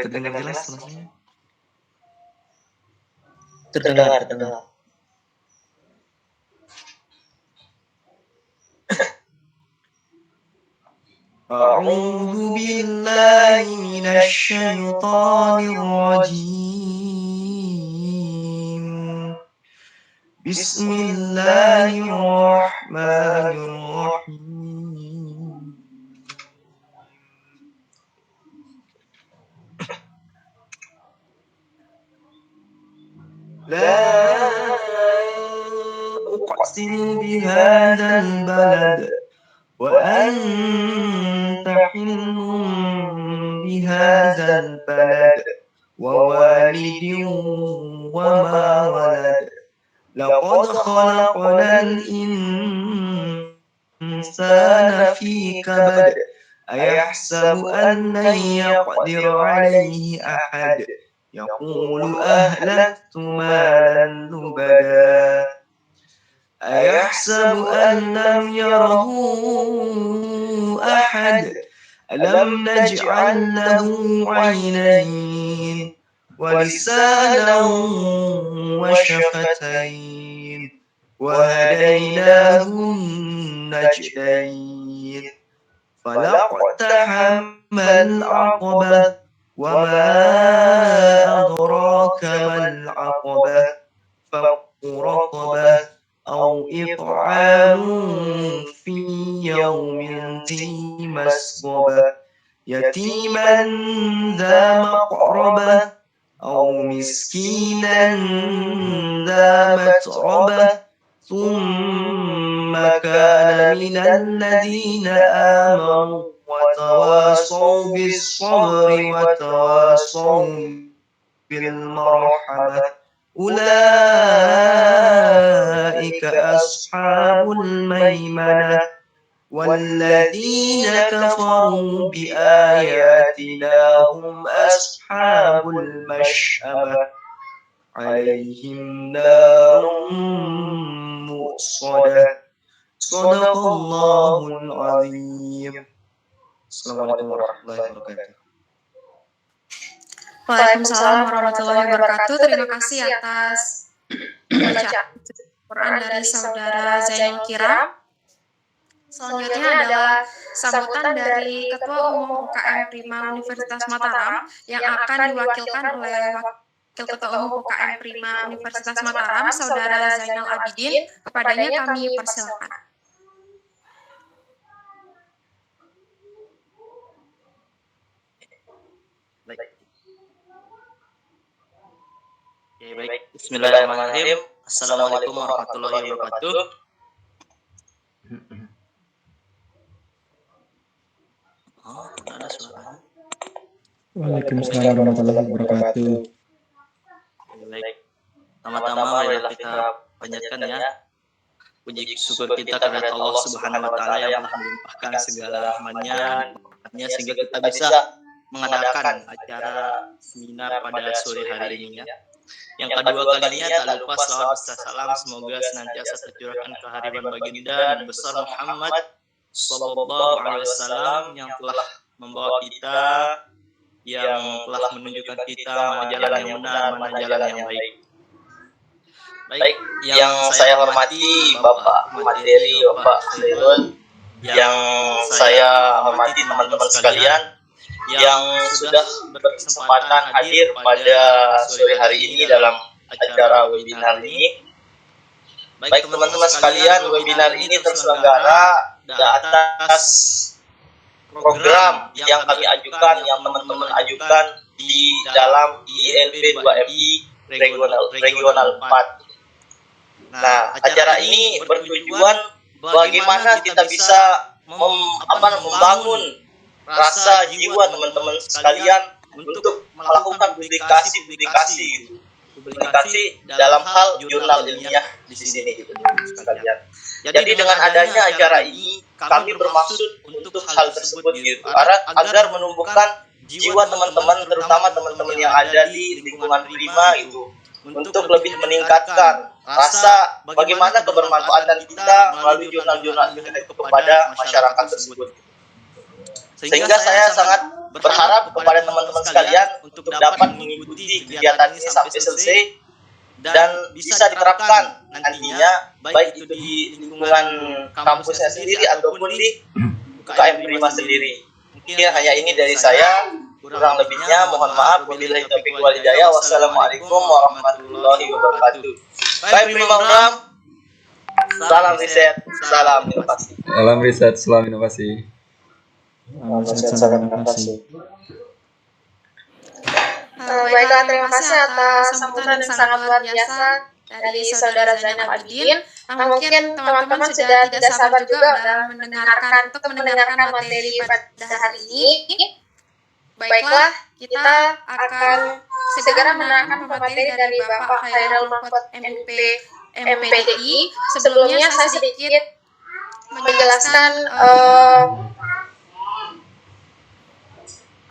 Terdengar jelas suaranya? Terdengar. أعوذ بالله من الشيطان الرجيم. بسم الله الرحمن الرحيم. لا أقسم بهذا البلد وأنت حل بهذا البلد ووالد وما ولد لقد خلقنا الإنسان في كبد أيحسب أن لن يقدر عليه أحد يقول أهلكت مالا لبدا أيحسب أن لم يره أحد ألم نجعل له عينين ولسانا وشفتين وهديناه النجدين فلاقتحم العقبة وما أدراك ما العقبة فك رقبة أو إطعام في يوم ذي مسغبة يتيما ذا مقربة أو مسكينا ذا متربة ثم كان من الذين آمنوا وتواصوا بالصبر وتواصوا بالمرحمة أولئك أصحاب الميمنة والذين كفروا بآياتنا هم أصحاب المشأمة عليهم نار مؤصدة صدق الله العظيم. Assalamualaikum warahmatullahi wabarakatuh. Waalaikumsalam warahmatullahi wabarakatuh. Terima kasih atas bacaan Quran dari saudara Zainul Kiram. Selanjutnya adalah sambutan dari Ketua Umum UKM Prima Universitas Mataram yang akan diwakilkan oleh Wakil Ketua Umum UKM Prima Universitas Mataram, Saudara Zainal Abidin. Kepadanya kami persilakan. Baik. Bismillahirrahmanirrahim. Assalamualaikum warahmatullahi wabarakatuh. Ada suara. Waalaikumsalam warahmatullahi wabarakatuh. Baik. Pertama-tama marilah kita panjatkan ya puji syukur kita kepada Allah Subhanahu wa taala yang telah melimpahkan segala rahmatnya sehingga kita bisa mengadakan acara seminar pada sore hari ini ya. Yang kedua kalinya tak lupa salawat serta salam semoga senantiasa tercurahkan kehadiran baginda dan besar Muhammad sallallahu alaihi wasallam yang telah membawa kita, yang telah menunjukkan kita mana jalan yang benar, mana jalan yang baik. Baik, yang saya hormati Bapak Materi, Bapak Khairul, yang saya hormati teman-teman sekalian yang sudah berkesempatan hadir pada sore hari ini dalam acara webinar ini. Baik teman-teman sekalian, webinar ini terselenggara atas program yang kami ajukan, yang teman-teman ajukan di dalam ILP 2FI Regional 4. Nah, acara ini bertujuan bagaimana kita bisa membangun rasa jiwa teman-teman sekalian untuk melakukan publikasi dalam hal jurnal ilmiah di sini gitu sekalian. Jadi dengan adanya acara ini kami bermaksud untuk hal tersebut gitu agar menumbuhkan jiwa teman-teman, terutama teman-teman yang ada di lingkungan Prima itu, untuk lebih meningkatkan rasa bagaimana kebermanfaatan kita melalui jurnal-jurnal itu kepada masyarakat tersebut. Sehingga saya sangat berharap kepada teman-teman sekalian untuk dapat mengikuti kegiatan ini sampai selesai dan bisa diterapkan nantinya baik itu di lingkungan kampusnya sendiri ataupun di UKM Prima sendiri. Mungkin hanya ini dari saya, kurang lebihnya mohon maaf. Wabillahi taufiq wal hidayah. Wassalamualaikum warahmatullahi wabarakatuh. Baik Prima Unram, salam riset, salam inovasi. Salam riset, salam inovasi. Salam inovasi. Baiklah, terima kasih atas sambutan yang sangat luar biasa dari Saudara Zainal Abidin. Mungkin teman-teman sudah tidak sabar juga dalam mendengarkan materi pada hari ini. Baiklah, kita akan segera mendengarkan materi dari Bapak Khairul Mahfud MPDI. Sebelumnya saya sedikit menjelaskan,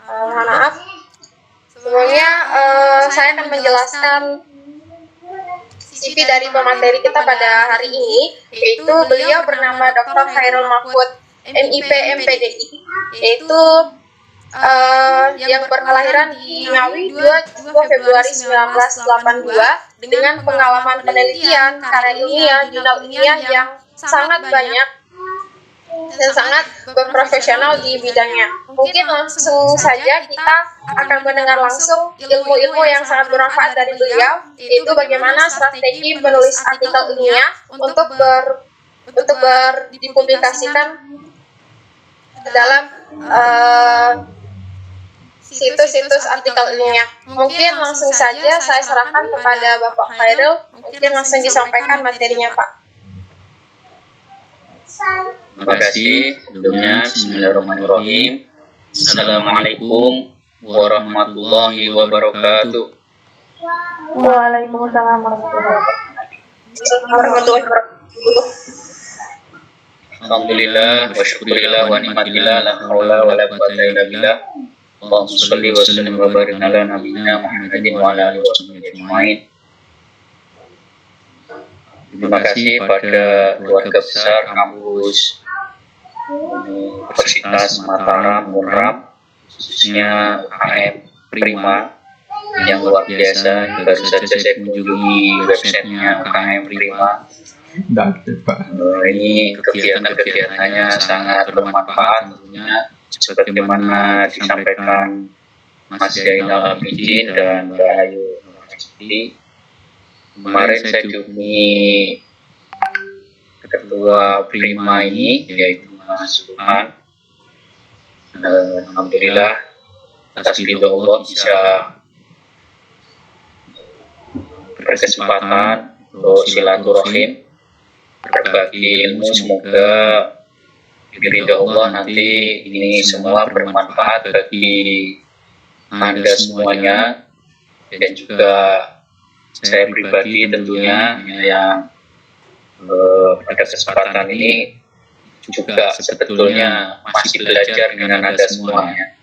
mohon maaf. Sebelumnya saya akan menjelaskan CV dari pemateri kita pada hari ini, yaitu beliau bernama Dr. Khairul Mahfud MIP MPDI, yaitu yang berkelahiran di Ngawi 2 Februari 1982 dengan pengalaman penelitian, karya ilmiah, jurnal ilmiah yang sangat banyak dan sangat berprofesional di bidangnya. Mungkin langsung saja kita akan mendengar langsung ilmu-ilmu yang sangat bermanfaat dari beliau, yaitu bagaimana strategi menulis artikel ilmiah untuk dipublikasikan dalam situs-situs artikel ilmiah. Mungkin langsung saja saya serahkan kepada Bapak Khairul. Mungkin langsung disampaikan materinya, Pak. Terima kasih. Sebelumnya, bismillahirrahmanirrahim. Assalamualaikum warahmatullahi wabarakatuh. Waalaikumsalam warahmatullahi wabarakatuh. Alhamdulillah wa syukurillah wa ni'matillah la haula wa la quwwata illa billah. Allahumma shalli wa sallim wa barik ala nabiyyina Muhammadin wa ala alihi washabihi ajmain. Terima kasih pada keluarga besar kampus Universitas Mataram Unram, khususnya UKM Prima yang luar biasa. Baru saja saya kunjungi websitenya UKM Prima. Ini kegiatan-kegiatannya sangat bermanfaat tentunya, sebagaimana disampaikan Mas Zainal Abidin dan Mbak Ayu Nurhasti. Kemarin saya kunjungi ketua Prima ini, yaitu Mas Luman. Alhamdulillah atas ridho Allah bisa berkesempatan untuk silaturahim, berbagi ilmu. Semoga ridho Allah nanti ini semua bermanfaat bagi Anda semuanya, dan juga saya pribadi tentunya yang pada kesempatan ini juga sebetulnya masih belajar dengan Anda semuanya.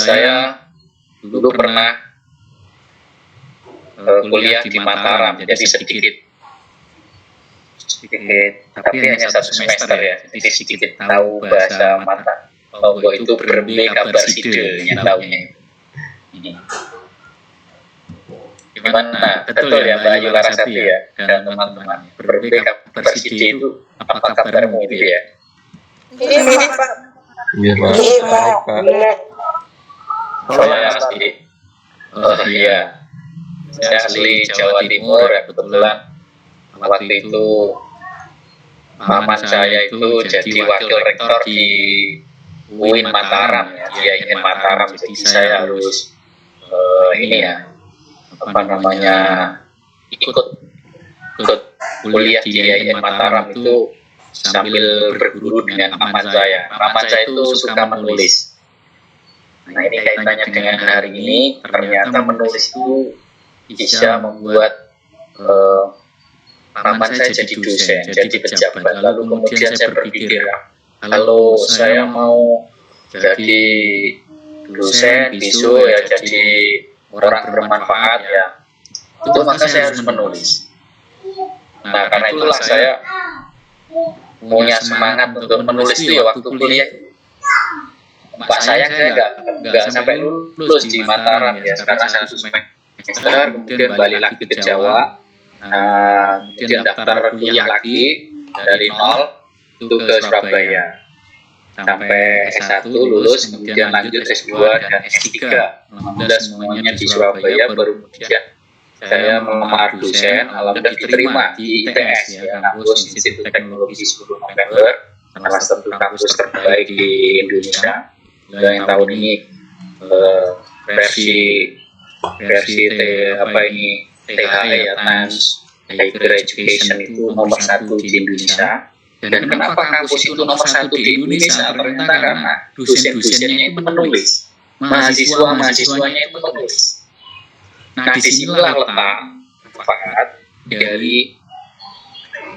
Saya dulu pernah kuliah di Mataram, jadi sedikit, tapi hanya 1 semester ya, jadi sedikit tahu bahasa Mataram. Bahwa itu berbe kabar side yang tahunya. Ini. Gimana? Betul ya Mbak Ayu Larasati ya, dan teman-teman. Berbe kabar side itu apa kabarmu gitu ya? Iya, Pak. Iya, Pak. Saya asli, iya, saya asli Jawa Timur ya. Kebetulan waktu itu paman saya itu jadi wakil rektor di UIN Mataram ya. Dia ingin Mataram, jadi saya harus ini ya, apa namanya, ikut kuliah di IAIN Mataram itu sambil berguru dengan paman saya. Paman saya itu suka menulis. Nah, ini kaitannya dengan hari ini. Ternyata menulis itu bisa membuat paman saya jadi dosen, jadi pejabat. Lalu kemudian saya berpikir, kalau saya mau jadi dosen, besok ya jadi orang bermanfaat ya, itu maka saya harus menulis. Nah, karena itulah saya punya semangat untuk menulis itu ya waktu kuliah. Pak sayang saya nggak sampai lulus di Mataram ya, karena saya semester, kemudian balik lagi ke Jawa, kemudian daftar kuliah lagi dari nol itu ke Surabaya sampai S1 lulus, kemudian lanjut S2 dan S3. Alhamdulillah semuanya di Surabaya, baru kemudian saya melamar dosen, alhamdulillah diterima di ITS ya, kampus Institut Teknologi 10 November, salah satu kampus terbaik di Indonesia. Yang tahun ini versi THE ya, Times Higher Education itu nomor 1 di Indonesia. Dan kenapa kampus itu nomor 1 di Indonesia? Ternyata karena dosen-dosennya itu menulis, mahasiswanya itu menulis. Nah, disinilah letak manfaat dari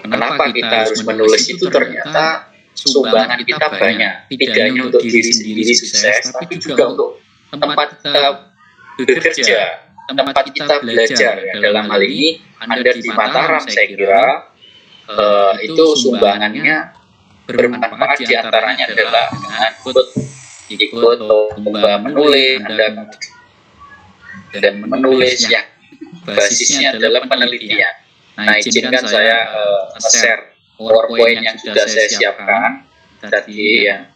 kenapa kita harus menulis itu. Ternyata sumbangan kita banyak, tidak hanya untuk diri sendiri sukses, tapi juga untuk tempat kita bekerja, tempat kita belajar. Ya. Dalam hal ini Anda di Mataram, saya kira itu sumbangannya bermanfaat. Diantaranya adalah dengan ikut lomba menulis, Anda dan menulis yang basisnya adalah penelitian. Nah, izinkan saya share PowerPoint yang sudah saya siapkan tadi ya.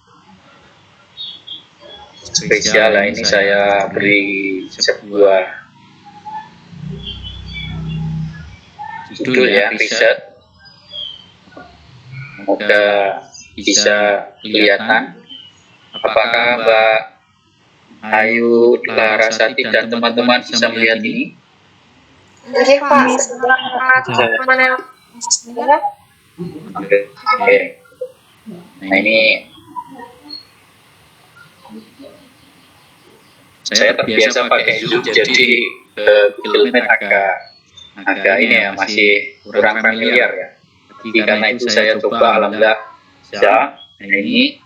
Spesial lah ini, saya beri sebuah judul ya, riset. Semoga bisa kelihatan. Apakah Mbak Ayu, Larasati dan teman-teman bisa melihat ini? Oke, Pak. Mana? Oke. Nah, ini saya terbiasa pakai Zoom, jadi Google Meet agak ini ya, masih kurang familiar ya. Jadi karena itu saya coba, alhamdulillah bisa. Nah, ini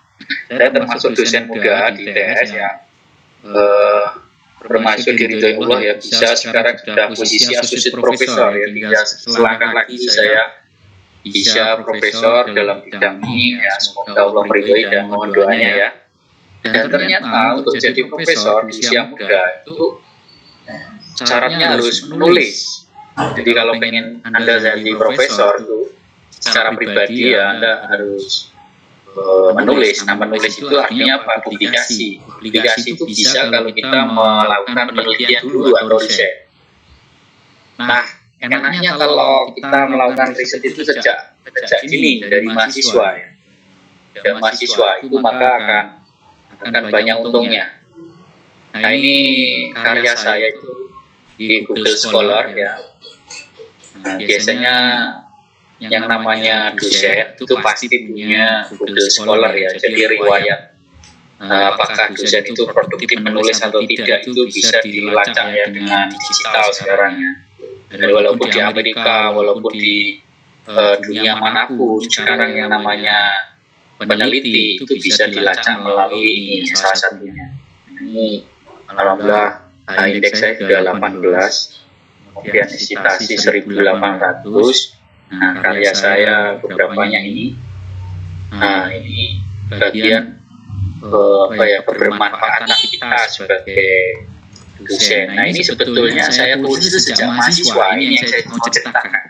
saya termasuk dosen muda di ITS yang bermaksud diridhoi ya, bisa sekarang sudah posisi associate profesor ya, tinggal selangkah lagi saya bisa profesor dalam bidang ini ya. Semoga Allah meridhoi dan mohon doanya ya. Dan ternyata untuk jadi profesor di usia muda itu syaratnya harus menulis. Jadi kalau pengen Anda jadi profesor itu secara pribadi ya Anda harus menulis. Nah, menulis itu artinya apa? Publikasi. Publikasi itu bisa kalau kita melakukan penelitian dulu atau riset. Nah, enaknya kalau kita melakukan riset itu sejak dini dari mahasiswa ya. Dan mahasiswa itu maka akan banyak untungnya. Nah, ini karya saya itu di Google Scholar ya. Nah, biasanya yang namanya dosen itu pasti punya Google Scholar ya. Jadi riwayat apakah dosen itu produktif menulis atau tidak itu bisa dilacak ya dengan digital sekarang ya. Dan walaupun di Amerika, walaupun di dunia manapun, sekarang yang namanya peneliti itu bisa dilacak melalui ini salah satunya. Ini alhamdulillah indeks saya sudah 18, kemudian citasi 1800. Nah, karya saya beberapanya ini. Nah, ini bagian kebermanfaatan kita sebagai dosen. Nah, ini sebetulnya saya tulis sejak mahasiswa, ini yang saya mau ceritakan.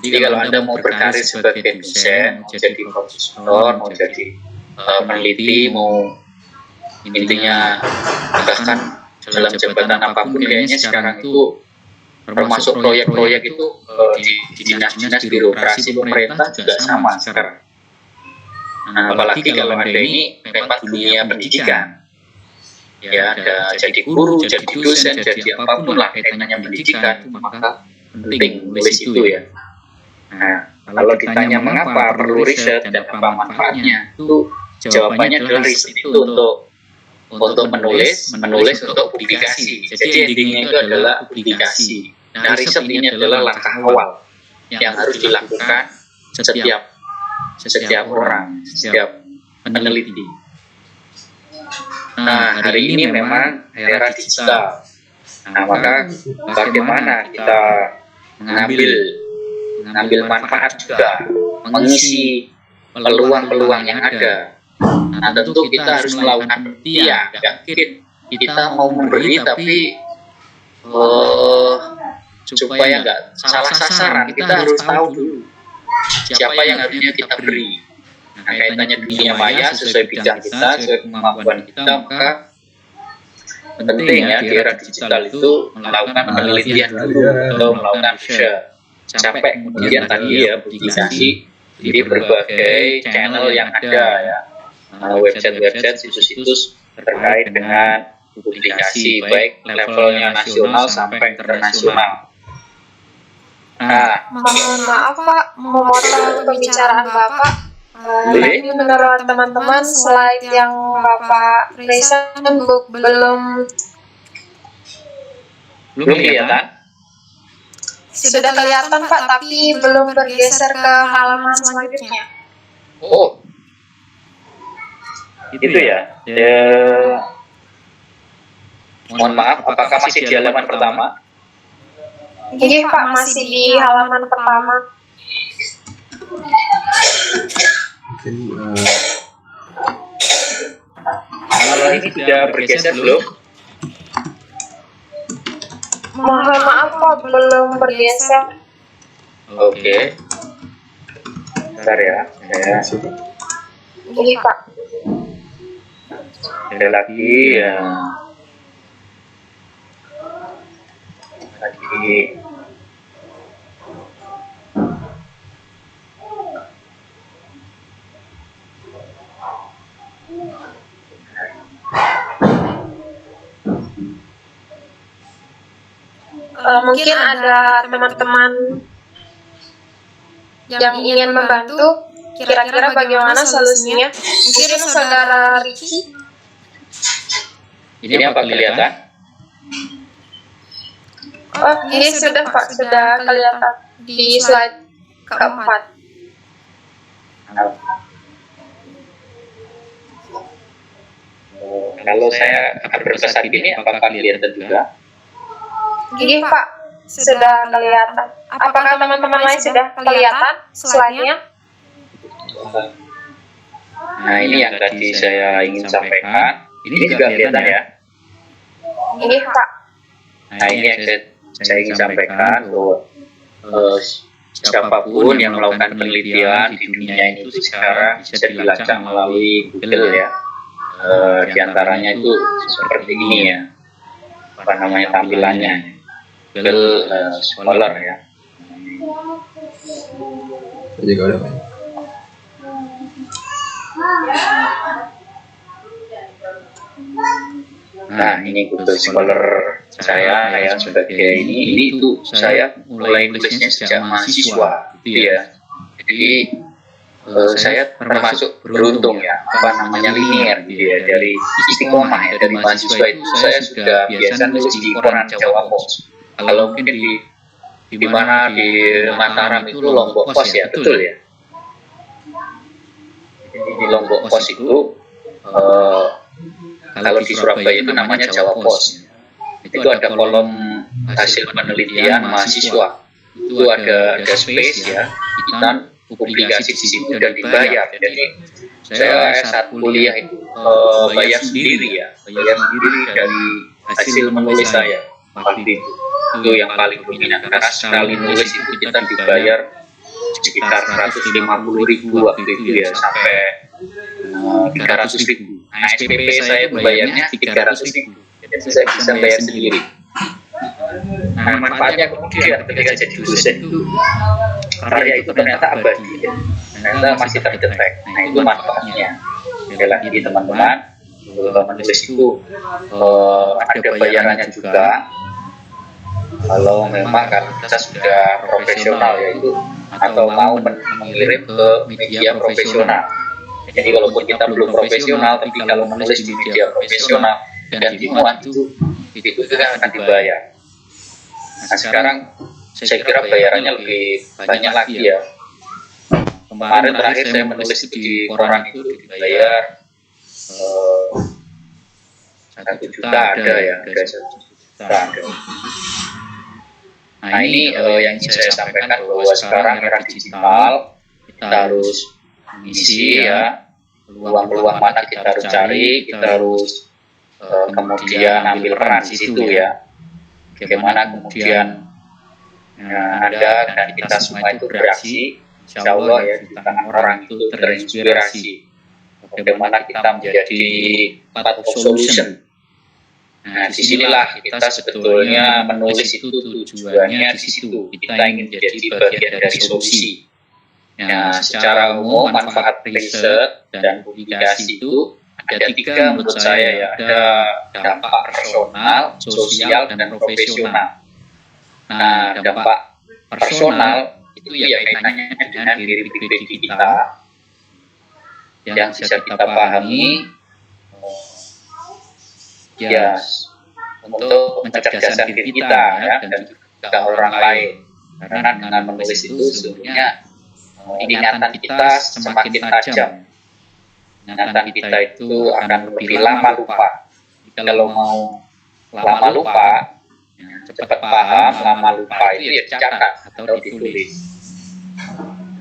Jadi kalau Anda mau berkarir sebagai dosen, mau jadi profesor, mau jadi peneliti, mau intinya bahkan dalam jabatan apapun, kayaknya sekarang itu termasuk proyek-proyek itu di dinas-dinas birokrasi pemerintah juga sama sekarang. Nah, apalagi kalau Anda ini memang dunia pendidikan. Ya, ada jadi guru, jadi dosen, jadi apapun lah kaitannya pendidikan, maka penting nulis itu ya. Nah, kalau ditanya mengapa perlu riset dan apa manfaatnya, itu jawabannya adalah riset itu untuk menulis untuk publikasi. Jadi endingnya itu adalah publikasi. Nah, riset ini adalah langkah awal yang harus dilakukan setiap orang, setiap peneliti. Nah, hari ini memang era digital. Nah, maka bagaimana kita mengambil manfaat juga, mengisi peluang-peluang yang ada. Nah, tentu kita harus melakukan penelitian. Nggak mungkin kita mau memberi tapi supaya nggak salah sasaran, kita harus tahu dulu siapa yang harusnya kita beri. Nah, kaitannya dunia maya sesuai bidang kita, sesuai kemampuan kita, maka penting ya di era digital itu melakukan penelitian dulu atau melakukan riset sampai kemudian tadi ya publikasi di berbagai channel yang ada ya, website-website, situs-situs terkait dengan publikasi baik levelnya nasional sampai internasional. Nah, Mohon maaf Pak, memotong pembicaraan Bapak. boleh? Tapi menurut teman-teman slide yang Bapak present belum kelihatan? sudah kelihatan Pak, tapi belum bergeser ke halaman selanjutnya. Oh, itu ya. Mohon maaf, apakah masih di halaman pertama? Jadi Pak masih di halaman pertama. Mungkin Halaman ini sudah bergeser belum? Mohon maaf Pak, belum bergeser. Oke. Bentar ya, saya Jadi Pak. ada lagi ya. Lagi. Mungkin ada teman-teman yang ingin membantu, kira-kira bagaimana solusinya? Mungkin Saudara Ricky. Ini apa kelihatan? Oh, ini sudah Pak, sudah kelihatan di slide keempat. Kalau saya akan berpesan ini, apakah kelihatan juga? Jadi Pak, sudah kelihatan. Apakah teman-teman lain sudah kelihatan slide-nya? Nah, ini yang tadi saya ingin sampaikan. Ini juga kelihatan ya. Ini Pak. Nah, ini yang saya ingin sampaikan bahwa siapapun yang melakukan penelitian di dunia itu sekarang bisa dilacak melalui Google ya. Di antaranya itu seperti ini ya. Apa namanya tampilannya? Google Scholar ya. saya juga udah Pak. Nah, ini Google Scholar saya ya sebagai ini itu saya mulai nulisnya sejak mahasiswa gitu ya. Jadi saya termasuk beruntung ya, apa namanya linier gitu ya, dari istiqomah ya, dari mahasiswa itu saya sudah biasa nulis di koran Jawa Pos. Kalau mungkin di mana di Mataram itu Lombok Pos ya, betul ya. Jadi di Lombok Pos itu kalau di Surabaya itu namanya Jawa Pos. Itu ada kolom hasil penelitian mahasiswa. Itu ada space ya, kita publikasi di situ dan dibayar. Jadi saya S1 kuliah itu bayar sendiri ya, bayar sendiri dari hasil menulis saya waktu itu. Itu yang paling dominan karena sekali nulis itu kita dibayar sekitar 150.000 waktu itu ya, sampai 300.000. Nah, SPP saya itu bayarnya 300.000. Jadi saya bisa bayar sendiri. Nah, manfaatnya kemudian ketika jadi dosen itu karya itu ternyata abadi, ternyata masih terdetek. Nah, itu manfaatnya. Sekali lagi teman-teman, menulis itu ada bayarannya juga. Kalau memang kan kita sudah profesional yaitu atau mau mengirim ke media profesional. Jadi walaupun kita belum profesional, tapi kalau menulis di media profesional dan dimuat itu kan akan dibayar. Nah, sekarang saya kira bayarannya lebih banyak lagi ya. Kemarin terakhir saya menulis di koran itu dibayar 1 juta ada ya, ada 1 juta ada. Nah, ini yang ingin saya sampaikan bahwa sekarang era digital kita harus mengisi ya peluang-peluang mana kita harus cari, kita harus kemudian ambil peran di situ ya. Bagaimana kemudian Anda dan kita semua itu beraksi, insya Allah ya di tangan orang itu terinspirasi. Bagaimana kita menjadi part of solution. Nah, disinilah kita sebetulnya menulis itu tujuannya di situ. Kita ingin menjadi bagian dari solusi. Nah, secara umum manfaat riset dan publikasi itu ada 3 menurut saya ya. Ada dampak personal, sosial, dan profesional. Nah, dampak personal itu ya kaitannya dengan diri pribadi kita yang bisa kita pahami ya untuk mencerdaskan diri kita ya, dan juga orang lain. Karena dengan menulis itu sesungguhnya ingatan kita semakin tajam. Ingatan kita itu akan lebih lama lupa. Kalau mau lama lupa, cepat paham, lama lupa itu ya dicatat atau ditulis.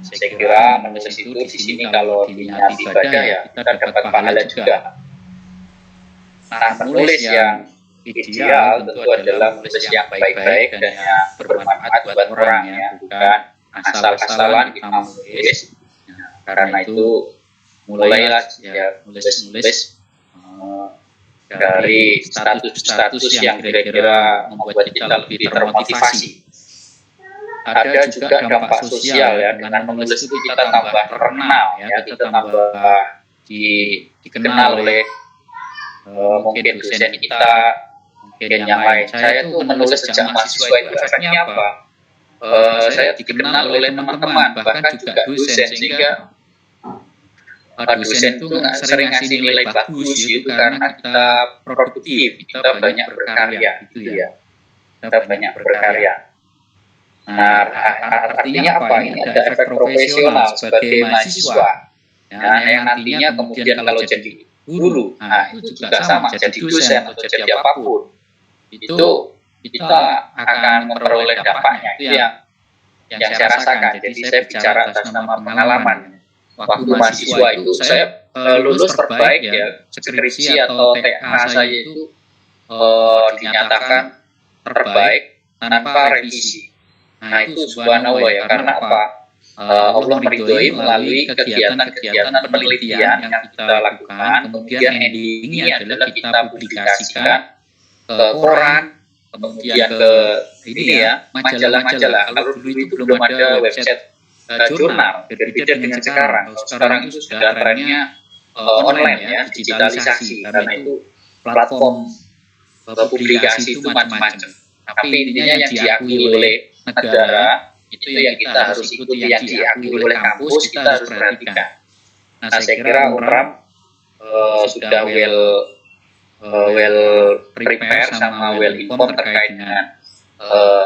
Saya kira menulis itu di sini kalau diniati ibadah ya kita dapat pahala juga. Nah, menulis yang ideal tentu adalah menulis yang baik-baik dan yang bermanfaat buat orang ya, bukan asal-asalan kita menulis. Karena itu mulailah ya nulis dari status-status yang kira-kira membuat kita lebih termotivasi. Ada juga dampak sosial ya, dengan menulis itu kita tambah terkenal ya, kita tambah dikenal oleh mungkin dosen kita, mungkin yang lain. Saya tuh menulis sejak mahasiswa itu efeknya apa? Saya dikenal oleh teman-teman, bahkan juga dosen, sehingga dosen itu sering ngasih nilai bagus gitu karena kita produktif, kita banyak berkarya gitu ya. Kita banyak berkarya. Nah, artinya apa? Ini ada efek profesional sebagai mahasiswa. Nah, yang nantinya kemudian kalau jadi guru, nah itu juga sama, jadi dosen atau jadi apapun, itu kita akan memperoleh dampaknya. Itu yang saya rasakan. Jadi saya bicara atas nama pengalaman. Waktu mahasiswa itu saya lulus terbaik ya, skripsi atau TA saya itu dinyatakan terbaik tanpa revisi. Nah itu subhanallah ya, karena apa? Allah meridhoi melalui kegiatan-kegiatan penelitian yang kita lakukan, kemudian endingnya adalah kita publikasikan ke koran, kemudian ke ini ya, majalah-majalah. Kalau dulu itu belum ada website jurnal, berbeda dengan sekarang. Kalau sekarang itu sudah trennya online ya, digitalisasi, karena itu platform publikasi itu macam-macam. Tapi intinya yang diakui oleh negara itu yang kita harus ikuti, yang diakui oleh kampus kita harus perhatikan. Nah, saya kira UNRAM sudah well prepare sama well informed terkait dengan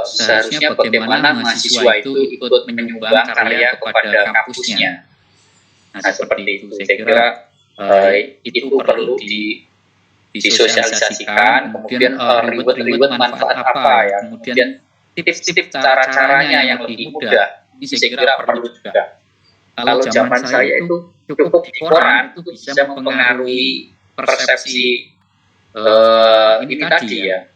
seharusnya bagaimana mahasiswa itu ikut menyumbang karya kepada kampusnya. Nah, seperti itu. Saya kira itu perlu disosialisasikan, kemudian reward manfaat apa ya, kemudian tips-tips cara-caranya yang lebih mudah. Ini saya kira perlu juga. Kalau zaman saya itu cukup di koran itu bisa mempengaruhi persepsi ini tadi ya.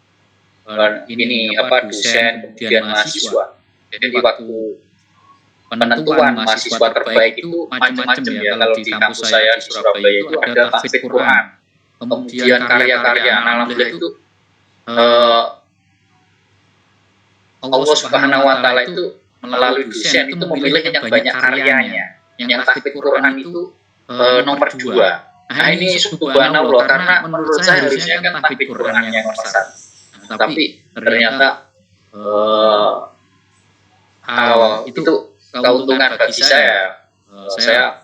Ini apa dosen kemudian mahasiswa. Jadi waktu penentuan mahasiswa terbaik itu macam-macam ya. Kalau di kampus saya di Surabaya itu ada tahfidz Quran, kemudian karya-karya. Alhamdulillah itu Allah Subhanahu Wa Taala itu melalui dosen itu memilih yang banyak karyanya. Yang tahfidz Quran itu nomor 2. Nah ini subhanallah, karena menurut saya harusnya kan tahfidz Quran yang nomor 1. Tapi ternyata itu keuntungan bagi saya. Saya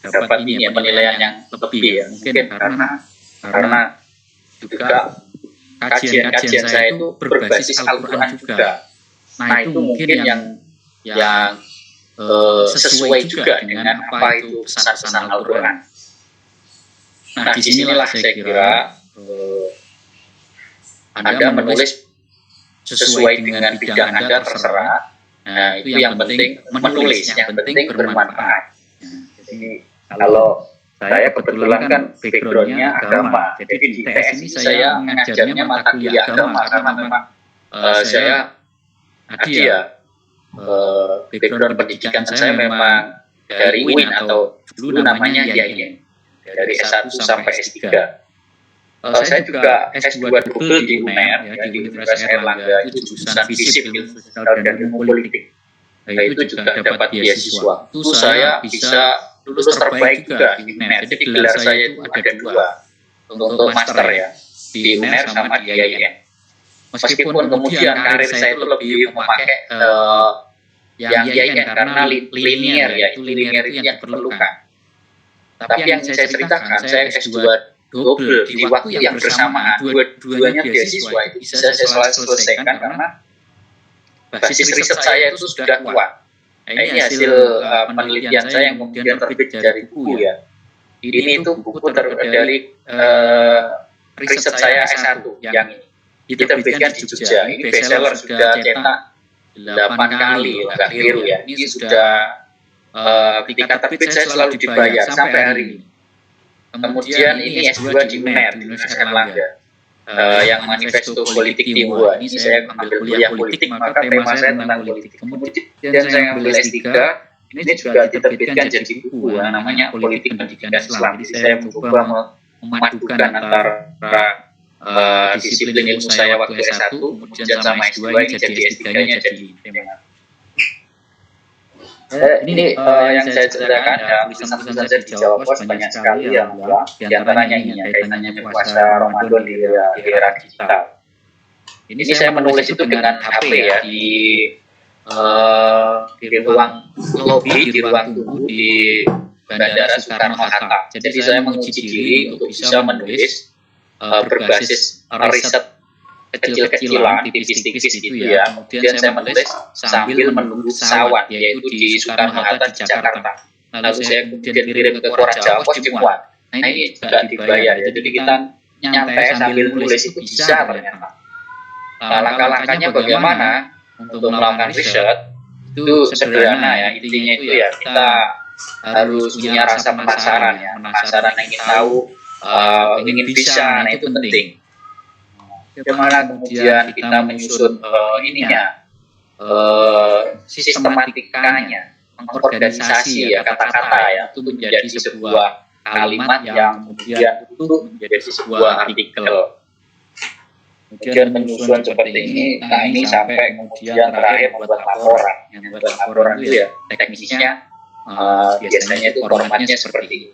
dapat ini ya, penilaian yang lebih ya. Mungkin karena juga kajian saya itu berbasis Al-Quran juga. Nah itu mungkin yang sesuai juga dengan apa itu pesan-pesan Al-Quran. Nah disinilah saya kira Anda menulis sesuai dengan bidang Anda terserah. Nah itu yang penting menulis, yang penting bermanfaat. Jadi kalau saya kebetulan kan backgroundnya agama, jadi di ITS ini saya mengajarnya mata kuliah agama karena memang saya background pendidikan saya memang dari UIN atau dulu namanya YAIN, dari S1 sampai S3. Saya juga S2 double di UNER, ya, di Universitas Airlangga, itu jurusan FISIP, Ilmu Sosial dan Ilmu Politik. Nah, itu juga dapat beasiswa. Itu saya bisa lulus terbaik juga di UNER. Jadi gelar saya itu ada 2 untuk master ya, di UNER sama di YAIN. Meskipun kemudian karir saya itu lebih memakai yang YAIN karena linear ya, itu linear itu yang diperlukan. Tapi yang saya ceritakan, saya S2 double di waktu yang bersamaan, dua-duanya beasiswa itu bisa saya selesaikan karena basis riset saya itu sudah kuat. Nah, ini hasil penelitian saya yang kemudian terbit dari buku ya. Ini itu buku dari riset saya S1 yang ini diterbitkan di Jogja. Ini bestseller sudah cetak 8 kali, nggak keliru ya. Ini sudah ketika terbit saya selalu dibayar sampai hari ini. Kemudian ini S2 di UNER, di Universitas Airlangga, yang manifesto politik Tionghoa. Ini saya ambil kuliah politik, maka tema saya tentang politik. Kemudian saya ambil S3, ini juga diterbitkan jadi buku, namanya Politik Pendidikan Islam. Jadi saya mencoba memadukan antara disiplin ilmu saya waktu S1, kemudian sama S2 ini jadi S3-nya jadi tema. Ini yang saya ceritakan ya, tulisan-tulisan saya di Jawa Pos banyak sekali yang diantaranya ini ya, kaitannya puasa Ramadan di era digital. Ini saya menulis itu dengan HP ya, di ruang lobby, di ruang tunggu di Bandara Soekarno-Hatta. Jadi saya menguji diri untuk bisa menulis berbasis riset kecil-kecilan, tipis-tipis gitu ya. Kemudian saya menulis sambil menunggu pesawat, yaitu di Soekarno-Hatta di Jakarta. Lalu saya kemudian kirim ke Jawa Pos di Muat. Nah ini juga dibayar ya. Jadi kita nyantai sambil nulis itu bisa ternyata. Nah langkah-langkahnya bagaimana untuk melakukan riset itu sederhana ya. Intinya itu ya kita harus punya rasa penasaran ya. Penasaran ingin tahu, ingin bisa, nah itu penting. Bagaimana kemudian kita menyusun sistematikanya, mengorganisasi ya kata-kata ya, itu menjadi sebuah kalimat yang kemudian utuh menjadi sebuah artikel. Kemudian menyusun seperti ini, nah ini sampai kemudian terakhir membuat laporan. Yang membuat laporan itu ya teknisnya biasanya itu formatnya seperti ini.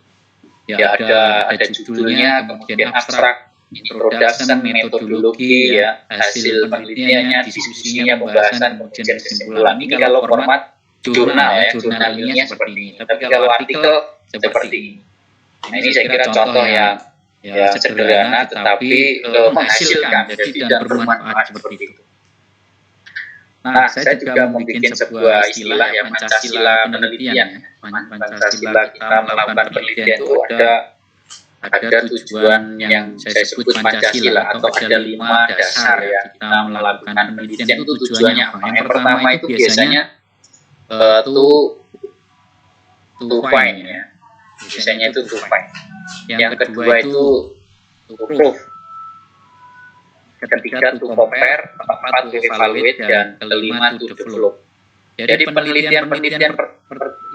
Ya ada judulnya, kemudian abstrak, introduction, metodologi ya, hasil penelitiannya, diskusinya, pembahasan, kemudian kesimpulan. Ini kalau format jurnal ya, jurnal ilmiah seperti ini. Tapi kalau artikel seperti ini. Nah ini saya kira contoh yang sederhana tetapi menghasilkan dan bermanfaat seperti itu. Nah saya juga membuat sebuah istilah ya, Pancasila penelitian. Pancasila kita melakukan penelitian itu ada tujuan yang saya sebut Pancasila atau ada 5 dasar ya kita melakukan penelitian. Itu tujuannya apa? Yang pertama itu biasanya to find ya, biasanya itu to find. Yang kedua itu to prove, ketiga to compare, keempat to evaluate, dan kelima to develop. Jadi penelitian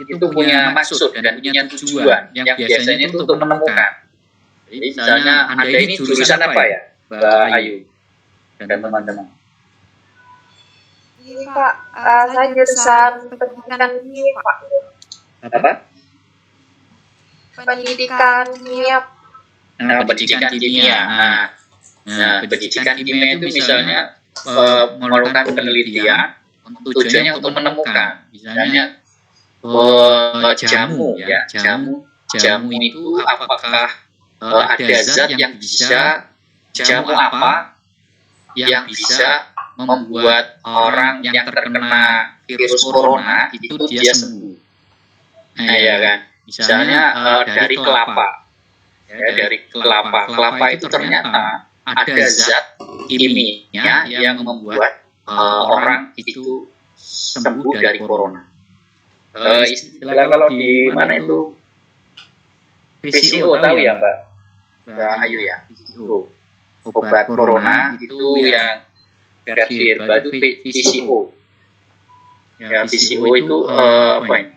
itu punya maksud dan punya tujuan yang biasanya itu untuk menemukan. Jadi misalnya Anda ini jurusan apa ya, Mbak Ayu dan teman-teman? Iya Pak, saya jurusan pendidikan kimia Pak. Apa? Pendidikan kimia. Nah, pendidikan kimia. Nah, pendidikan kimia itu misalnya melakukan penelitian, tujuannya untuk menemukan. Misalnya jamu ya, jamu itu apakah ada zat yang bisa, jamu apa yang bisa membuat orang yang terkena virus corona itu dia sembuh. Nah ya kan, misalnya dari kelapa. Ya, dari kelapa itu ternyata ada zat kimia yang membuat orang itu sembuh dari corona. Istilah kalau di mana itu PCO tahu ya Mbak? Mbak Ayu ya. PCO. Obat corona itu yang versi herbal itu PCO. Ya PCO itu apa ini?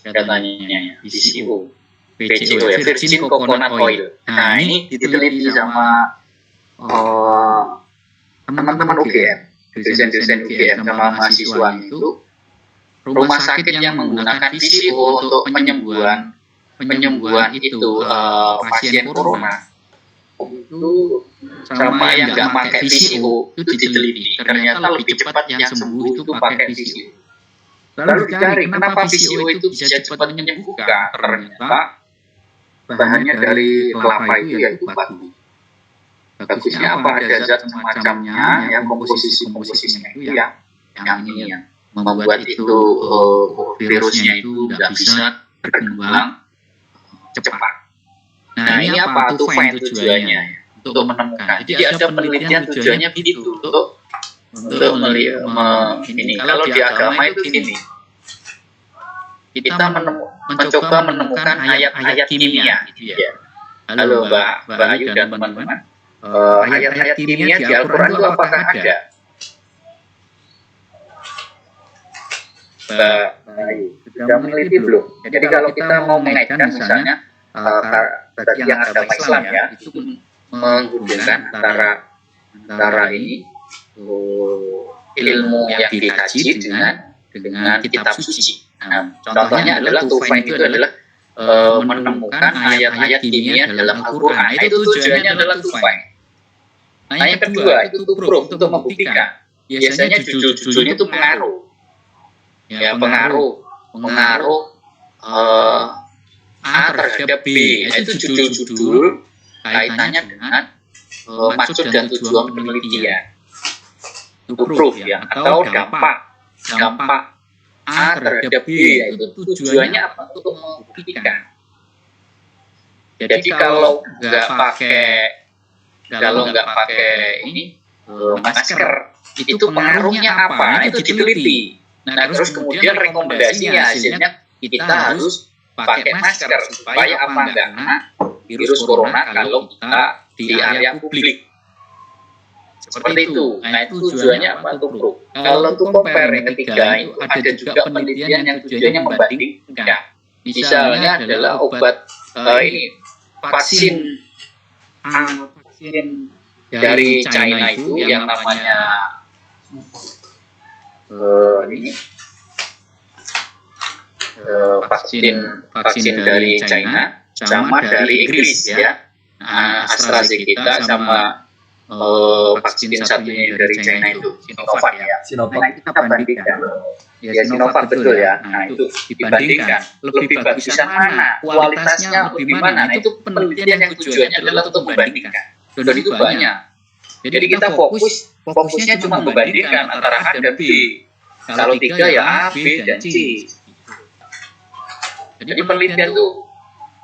Katanya PCO. PCO ya Virgin Coconut Oil. Nah ini diteliti sama teman-teman UGM, dosen-dosen UGM sama mahasiswa itu rumah sakit yang menggunakan PCO untuk penyembuhan itu pasien corona itu sama yang nggak pakai PCO itu diteliti ternyata lebih cepat yang sembuh itu pakai PCO. Lalu dicari kenapa PCO itu bisa cepat menyembuhkan, ternyata bahannya dari kelapa itu yaitu batu. Bagusnya apa, ada zat semacamnya yang komposisinya itu yang ini yang membuat itu virusnya itu nggak bisa berkembang cepat. Nah ini apa tujuannya untuk menemukan. Jadi ada penelitian tujuannya begitu untuk ini. Kalau di agama itu gini, kita mencoba menemukan ayat-ayat kimia. Gitu ya. Halo Mbak Ayu dan teman-teman. Ayat-ayat kimia di Al-Quran itu apakah ada? Mbak Ayu sudah meneliti belum? Jadi kalau kita mau mengaitkan misalnya bagi yang agama Islam ya itu menghubungkan antara ini ilmu yang dikaji dengan kitab suci. Nah, contohnya adalah Tufain itu adalah menemukan ayat-ayat kimia dalam Al-Quran. Nah, itu tujuannya adalah Tufain. Nah, yang kedua itu Tubruk untuk membuktikan. Biasanya judul-judulnya itu pengaruh. Ya, pengaruh A terhadap B. Itu judul-judul kaitannya dengan maksud dan tujuan penelitian. Tubruk ya, atau dampak A terhadap B, itu tujuannya apa? Untuk membuktikan. Jadi kalau nggak pakai ini masker, itu pengaruhnya apa? Itu diteliti. Nah terus kemudian rekomendasinya hasilnya kita harus pakai masker supaya apa enggak kena virus corona kalau kita di area publik. Seperti itu. Nah itu tujuannya apa? Tubruk. Kalau untuk compare yang ketiga itu ada juga penelitian yang tujuannya membandingkan. Misalnya adalah obat ini vaksin dari China itu yang namanya ini vaksin dari China sama dari Inggris ya. AstraZeneca sama vaksin satunya dari China itu Sinovac ya. Nah, kita bandingkan. Ya Sinovac betul ya. Nah itu dibandingkan lebih bagusan mana, kualitasnya lebih mana. Nah itu penelitian yang tujuannya adalah untuk membandingkan. Dan itu banyak. Jadi kita fokusnya cuma membandingkan antara A dan B. Kalau 3 ya A, B dan C. Jadi penelitian itu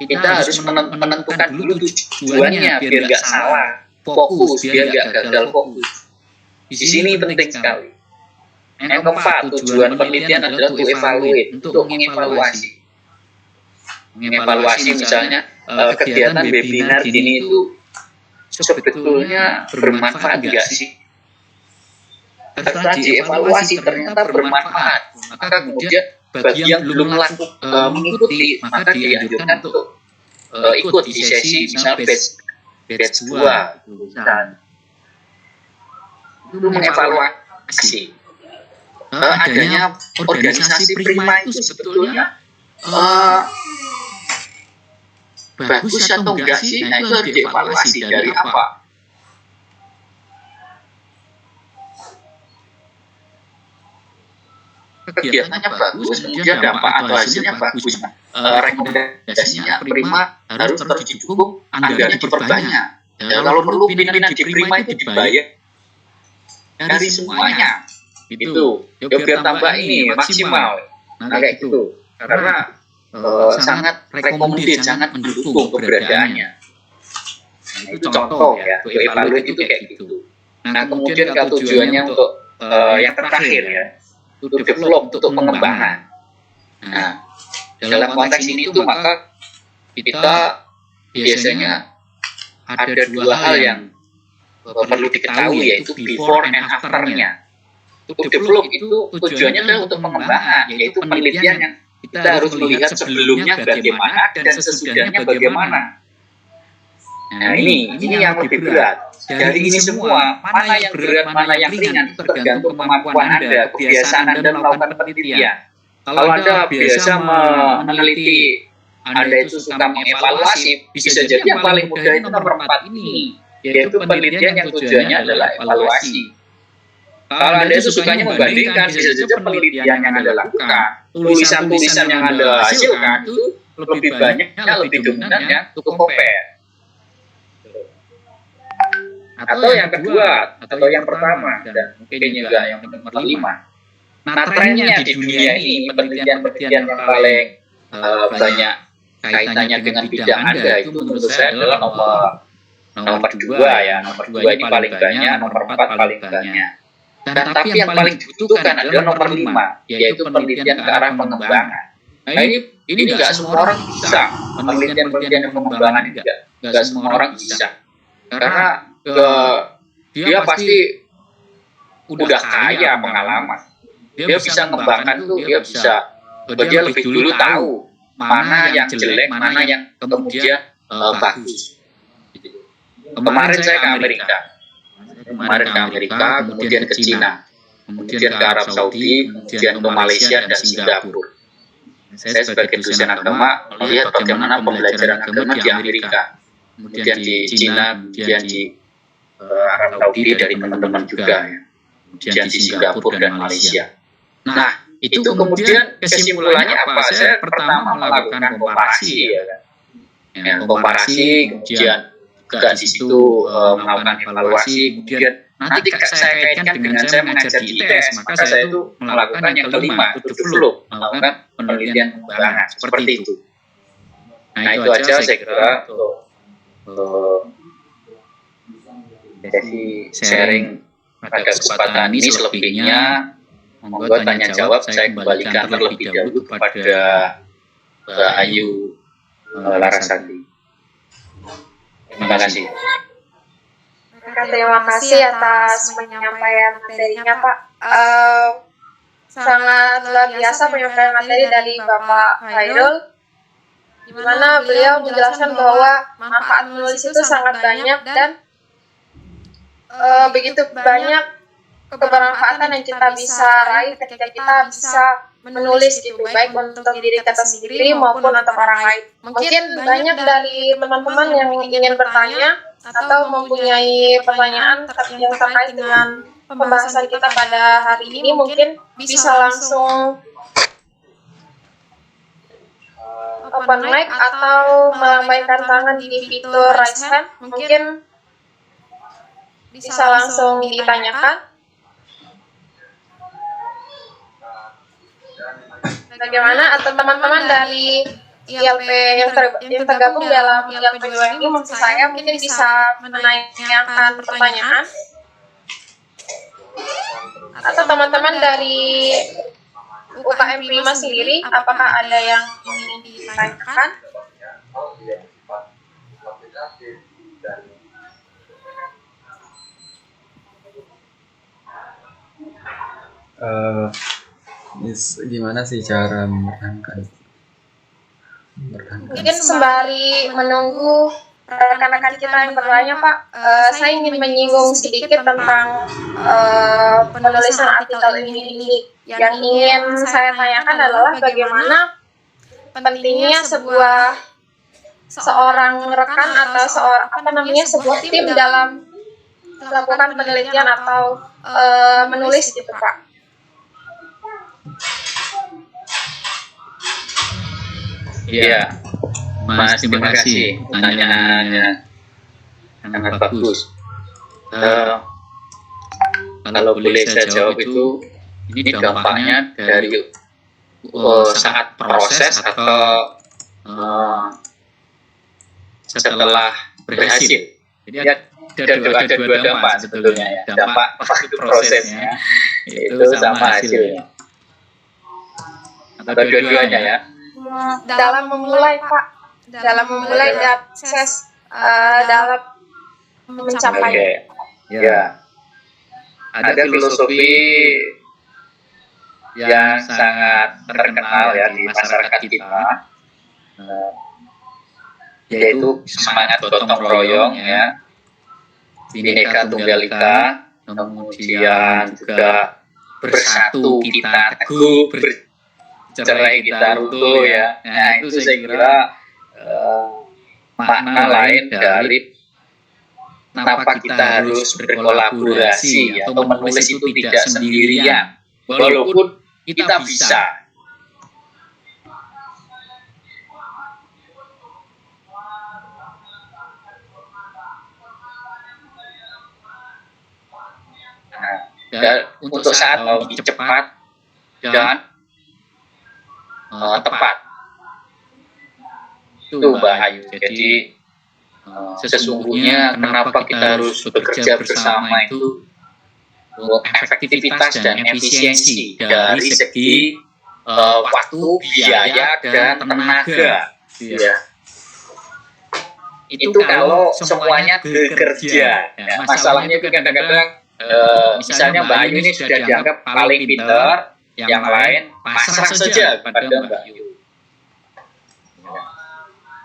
kita harus menentukan dulu tujuannya biar nggak salah. Fokus biar nggak gagal fokus. Di sini penting sekali. Yang keempat, tujuan penelitian adalah to evaluate, untuk mengevaluasi. Mengevaluasi misalnya kegiatan webinar ini itu sebetulnya bermanfaat nggak sih? Setelah dievaluasi ternyata bermanfaat, maka kemudian bagi yang belum mengikuti maka dianjurkan untuk ikut di sesi misal batch 2 misalnya. Itu mengevaluasi. Adanya organisasi prima itu sebetulnya bagus atau enggak sih? Nah itu harus dievaluasi dari apa? Kegiatannya bagus, kemudian dampak atau hasilnya bagus. Rekomendasinya prima harus terus didukung, anggaran diperbanyak. Kalau perlu pimpinan di prima itu dibayar dari semuanya. Itu biar tambah ini maksimal. Nah kayak gitu. Karena sangat rekomendasi, sangat mendukung keberadaannya. Nah, itu contoh ya. Evaluate itu kayak gitu. Nah kemudian kalau tujuannya untuk yang terakhir ya, to develop, untuk pengembangan. Nah dalam konteks ini itu maka kita biasanya ada dua hal yang perlu diketahui, yaitu before and after-nya. To develop itu tujuannya adalah untuk pengembangan, yaitu penelitian yang kita harus melihat sebelumnya bagaimana dan sesudahnya bagaimana. Nah, ini yang lebih berat. Dari ini semua, mana yang berat, mana yang ringan, itu tergantung kemampuan Anda, kebiasaan Anda melakukan penelitian. Kalau Anda biasa meneliti, Anda itu suka mengevaluasi, bisa jadi yang paling mudah itu nomor 4 ini, yaitu penelitian yang tujuannya adalah evaluasi. Kalau Anda itu sukanya membandingkan, bisa jadi penelitian yang Anda lakukan, tulisan-tulisan yang Anda hasilkan itu lebih banyaknya, lebih dominannya untuk compare. Atau yang kedua, atau yang pertama, dan mungkin juga yang nomor 5. Nah, trennya di dunia ini, penelitian-penelitian yang paling banyak kaitannya dengan bidang Anda itu menurut saya adalah nomor 2 ya. Nomor 2 ini paling banyak, nomor 4 paling banyak. Dan tapi yang paling dibutuhkan adalah nomor 5, yaitu penelitian ke arah pengembangan. Nah, ini nggak semua orang bisa. Penelitian yang pengembangan ini nggak semua orang bisa. Karena dia pasti udah kaya pengalaman. Dia bisa mengembangkan tuh, dia lebih dulu tahu mana yang jelek, mana yang kemudian bagus. Kemarin saya ke Amerika. Kemudian ke Cina, kemudian ke Arab Saudi, kemudian ke Malaysia dan Singapura. Saya sebagai dosen agama melihat bagaimana pembelajaran agama di Amerika, kemudian di Cina, kemudian di Arab Saudi dari teman-teman juga, ya. Kemudian di Singapura dan Malaysia. Nah, itu kemudian kesimpulannya apa? Saya pertama melakukan komparasi, ya kan? Komparasi, kemudian juga di situ melakukan evaluasi, kemudian nanti saya kaitkan dengan saya mengajar di ITS, maka saya itu melakukan yang kelima, itu develop, melakukan penelitian pengembangan, seperti itu. Nah, itu aja saya kira untuk jadi sharing pada kesempatan ini. Selebihnya monggo tanya jawab saya kembalikan terlebih dahulu kepada Mbak Ayu Larasati. Terima kasih. Terima kasih atas penyampaian materinya, Pak. Sangat luar biasa penyampaian materi dari Bapak Khairul, di mana beliau menjelaskan bahwa manfaat menulis itu sangat banyak dan begitu banyak kebermanfaatan yang kita bisa raih ketika kita bisa menulis gitu, baik untuk diri kita sendiri maupun untuk orang lain. Mungkin banyak dari teman-teman yang ingin bertanya atau mempunyai pertanyaan yang terkait dengan pembahasan kita pada hari ini, mungkin bisa langsung open mic atau melambaikan tangan di fitur raise hand. Mungkin bisa langsung ditanyakan. Bagaimana atau teman-teman dari ILP yang tergabung dalam ILP 2 ini, maksud saya mungkin bisa menanyakan pertanyaan, atau teman-teman dari UKM Prima sendiri, apakah ada yang ingin ditanyakan? Gimana sih cara menerangkan? Mungkin sembari menunggu rekan-rekan kita yang bertanya, Pak, saya ingin menyinggung sedikit tentang penulisan artikel ini. Yang ingin saya tanyakan adalah bagaimana pentingnya seorang rekan atau sebuah tim dalam melakukan penelitian atau menulis gitu, Pak. Iya, Mas, terima kasih pertanyaannya sangat bagus. Kalau boleh saya jawab itu, ini dampaknya dari saat proses atau setelah berhasil. Jadi ada dua dampak sebetulnya ya. Dampak waktu prosesnya itu sama hasilnya. Atau dua-duanya ya. Dalam memulai, Pak, dalam memulai dan sukses dalam mencapai. Oke. Ya. Ada filosofi yang sangat terkenal ya di masyarakat kita, yaitu semangat gotong royong ya, Bhinneka Tunggal Ika, kemudian juga bersatu kita teguh, bercerai kita runtuh ya. Nah itu saya kira makna lain dari kenapa kita harus berkolaborasi atau menulis itu tidak sendirian, walaupun kita bisa. Dan untuk saat mau cepat dan tepat itu Mbak Ayu. Jadi sesungguhnya kenapa kita harus bekerja bersama itu untuk efektivitas dan efisiensi dari segi waktu, biaya, dan tenaga. Ya. Itu kalau semuanya bekerja. Ya, masalahnya itu kadang-kadang misalnya Mbak Ayu ini sudah dianggap paling pintar, yang lain pasrah saja pada Mbak Ayu.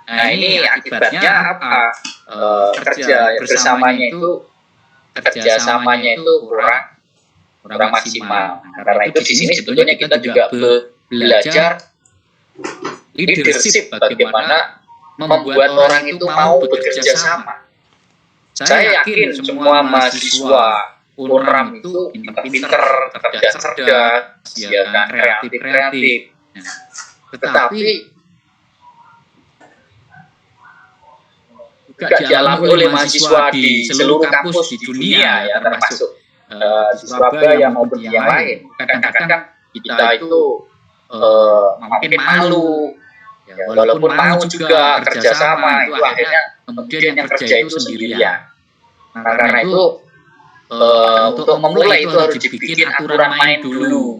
Nah ini akibatnya apa? Kerja bersamanya itu kurang maksimal. Karena itu di sini sebetulnya kita juga belajar leadership, bagaimana membuat orang itu mau bekerja sama. Saya yakin semua mahasiswa UNRAM itu pintar-pintar, cerdas-cerdas, ya kan, kreatif-kreatif. Tetapi juga dialami oleh mahasiswa di seluruh kampus di dunia ya, termasuk di Surabaya maupun di yang lain. Kadang-kadang kita itu mungkin malu, ya, walaupun mau juga kerjasama, itu akhirnya kemudian yang kerja itu sendirian. Nah, karena itu untuk memulai itu harus dibikin aturan main dulu.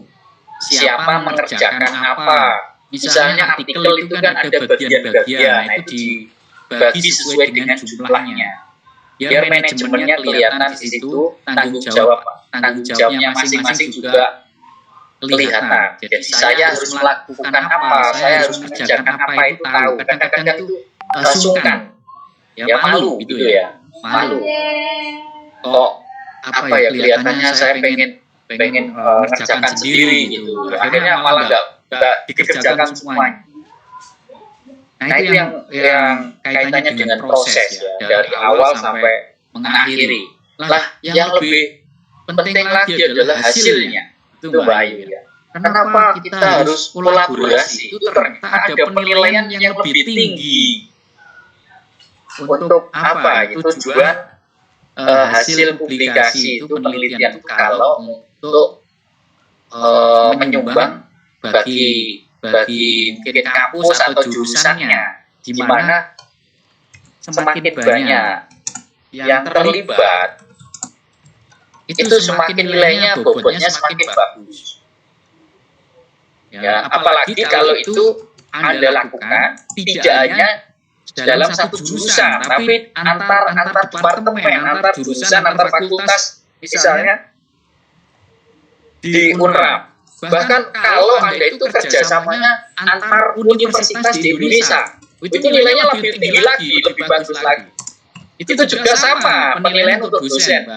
Siapa mengerjakan apa? Misalnya artikel itu kan ada bagian-bagian, nah itu dibagi sesuai dengan jumlahnya. Biar manajemennya kelihatan di situ, tanggung jawabnya masing-masing juga kelihatan. Jadi saya harus melakukan apa, saya harus mengerjakan apa itu tahu. Kadang-kadang itu sungkan, ya malu gitu ya, malu. Kok apa ya kelihatannya saya pengen mengerjakan sendiri gitu. Akhirnya malah nggak dikerjakan semuanya. Nah itu yang kaitannya dengan proses ya, dari awal sampai mengakhiri. Lah yang lebih penting lagi adalah hasilnya. Itu Mbak Ayu ya. Kenapa kita harus kolaborasi? Itu ternyata ada penilaian yang lebih tinggi. Untuk apa? Itu tujuan hasil publikasi itu penelitian itu kalau untuk menyumbang bagi mungkin kampus atau jurusannya, di mana semakin banyak yang terlibat, itu semakin nilainya bobotnya semakin bagus. Ya, apalagi kalau itu Anda lakukan tidak hanya dalam satu jurusan, tapi antar departemen, antar jurusan, antar fakultas, misalnya di UNRAM. Bahkan kalau Anda itu kerjasamanya antar universitas di Indonesia, itu nilainya lebih tinggi lagi, lebih bagus lagi. Itu juga sama penilaian untuk dosen,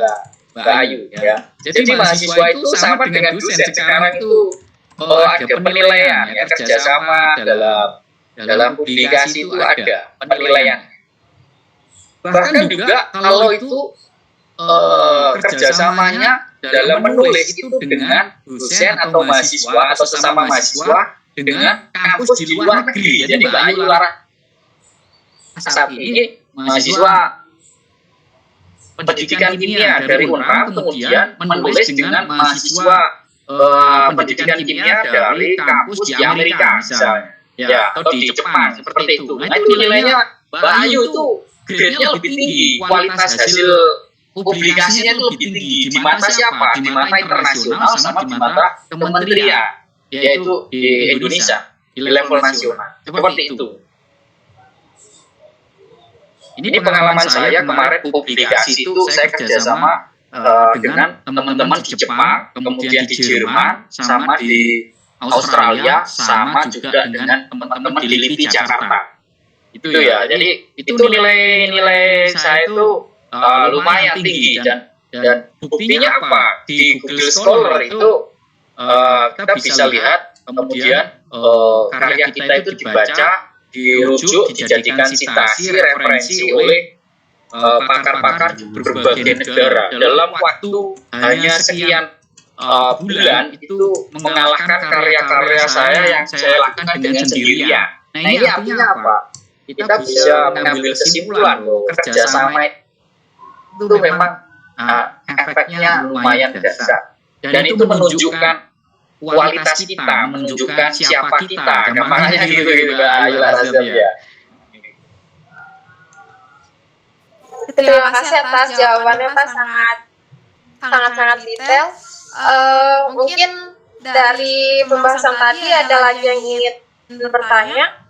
Mbak Ayu. Ya. Jadi mahasiswa itu sama dengan dosen. Sekarang itu ada penilaian, ya, kerjasama dalam publikasi itu ada penilaian. Bahkan juga kalau itu kerjasamanya dalam menulis itu dengan dosen atau mahasiswa atau sesama mahasiswa dengan kampus di luar negeri. Jadi Mbak Ayu saat ini mahasiswa pendidikan kimia dari UNRAM kemudian menulis dengan mahasiswa pendidikan kimia dari kampus di Amerika misalnya, ya, atau di Jepang seperti itu. Nah itu nilainya Mbak Ayu itu grade-nya lebih tinggi, kualitas hasil publikasinya itu lebih tinggi. Di mata siapa? Di mata internasional sama di mata kementerian, yaitu di Indonesia, di level nasional. Seperti itu. Ini pengalaman saya kemarin publikasi itu saya kerjasama dengan teman-teman di Jepang, kemudian di Jerman, sama di Australia, sama juga dengan teman-teman di LIPI Jakarta. Itu ya. Jadi itu nilai saya itu lumayan tinggi dan buktinya apa? Di Google Scholar itu kita bisa lihat kemudian karya kita itu dibaca, dirujuk, dijadikan citasi, referensi oleh pakar-pakar berbagai negara dalam waktu hanya sekian bulan itu mengalahkan karya-karya saya yang saya lakukan dengan sendirian. Nah ini artinya apa? Kita bisa mengambil kesimpulan bahwa kerjasama itu memang efeknya lumayan dahsyat dan itu menunjukkan kualitas kita, menunjukkan siapa kita, gampangnya gitu ya. Terima kasih atas jawabannya Pak, sangat detail. Mungkin dari pembahasan tadi ada lagi yang ingin bertanya?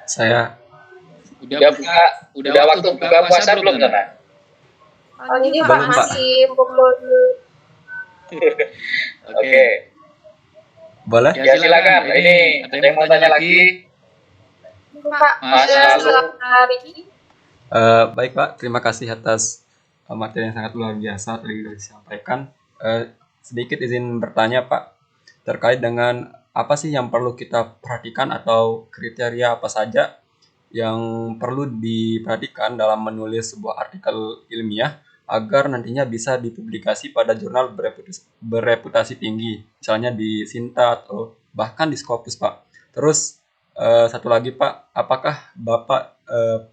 Saya udah waktu buka puasa belum, Nana? Oh, ini Pak Belum, Pak. masih pukul. Oke. boleh? Ya silakan. Ini ada yang mau tanya lagi? Pak, Mas, silakan Riki. Baik Pak, terima kasih atas materi yang sangat luar biasa tadi sudah disampaikan. Sedikit izin bertanya Pak, terkait dengan apa sih yang perlu kita perhatikan atau kriteria apa saja yang perlu diperhatikan dalam menulis sebuah artikel ilmiah agar nantinya bisa dipublikasi pada jurnal bereputasi tinggi, misalnya di Sinta atau bahkan di Scopus Pak. Terus satu lagi Pak, apakah Bapak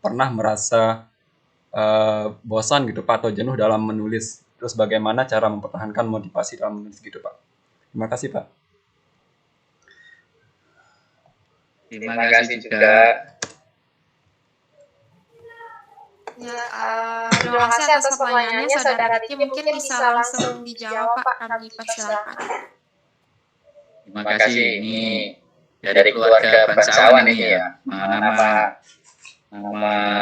pernah merasa bosan gitu Pak atau jenuh dalam menulis? Terus bagaimana cara mempertahankan motivasi dalam menulis gitu Pak? Terima kasih Pak. Terima kasih juga. Ya, terima kasih atas pertanyaannya Saudara Riki. Mungkin bisa langsung dijawab Pak, kami persilakan. Terima kasih. Ini dari keluarga bangsawan ini ya. Nama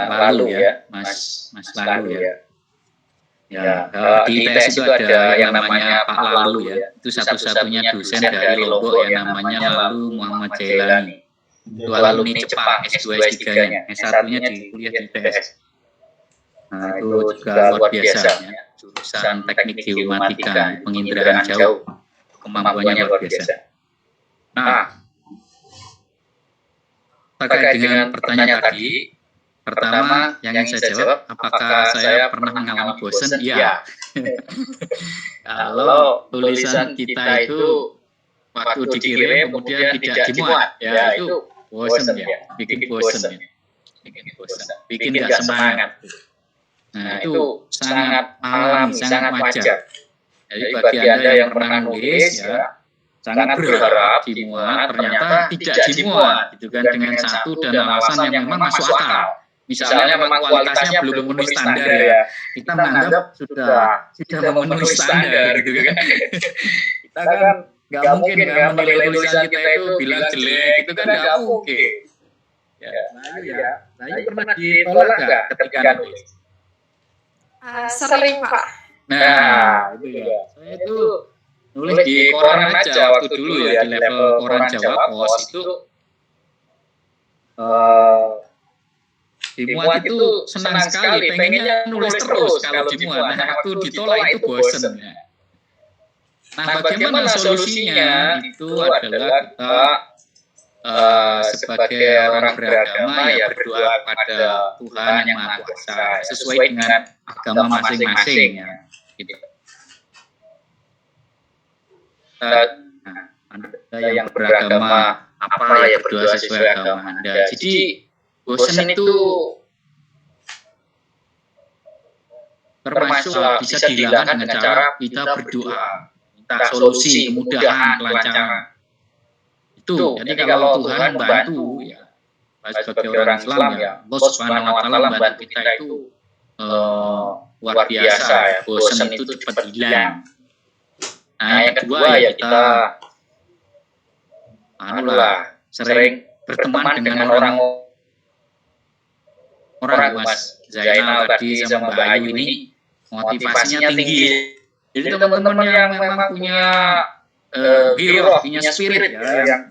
Lalu ya, Mas Lalu ya. Ya, di ITS itu ada yang namanya Pak Lalu ya. Itu satu-satunya dosen dari Lombok yang namanya Lalu Muhammad Jailani. Itu alumni Jepang, S2, S3-nya. S1-nya di kuliah di ITS. Nah, itu juga luar biasa ya. Jurusan teknik geomatika, penginderaan jauh. Kemampuannya luar biasa. Nah, terkait dengan pertanyaan tadi, pertama yang ingin saya jawab, apakah saya pernah mengalami bosan? Iya. Kalau tulisan kita itu waktu dikirim kemudian tidak dimuat, ya itu bosan ya, bikin bosan, bikin nggak semangat. Nah itu sangat alami, sangat wajar. Jadi bagi Anda yang pernah nulis ya, sangat berharap dimuat, ternyata tidak dimuat, gitu kan, dengan satu dan alasan yang memang masuk akal. Misalnya memang kualitasnya belum memenuhi standar ya, kita menganggap sudah memenuhi standar gitu kan. Kita kan nggak mungkin kan menilai tulisan kita itu bilang jelek, itu kan nggak mungkin. Nah ini pernah ditolak nggak ketika nulis? Sering Pak. Nah itu ya, saya itu nulis di koran aja waktu dulu ya, di level koran Jawa Pos itu dimuat itu senang sekali, pengennya nulis terus kalau dimuat. Nah waktu ditolak itu bosen ya. Nah bagaimana solusinya? Itu adalah kita sebagai orang beragama ya berdoa kepada Tuhan yang Maha Kuasa sesuai dengan agama masing-masing ya. Gitu. Anda yang beragama apa ya berdoa sesuai agama Anda. Jadi bosan itu termasuk bisa dihilangkan dengan cara kita berdoa, minta solusi, kemudahan, kelancaran. Itu. Jadi kalau Tuhan membantu ya, sebagai orang Islam ya, Allah Subhanahu wa taala membantu kita itu luar biasa ya. Bosan itu cepat hilang. Nah, yang kedua ya kita sering berteman dengan orang orang Mas Zainal tadi sama Mbak Ayu ini motivasinya tinggi. Jadi teman-teman yang memang punya giroh, punya spirit ya, yang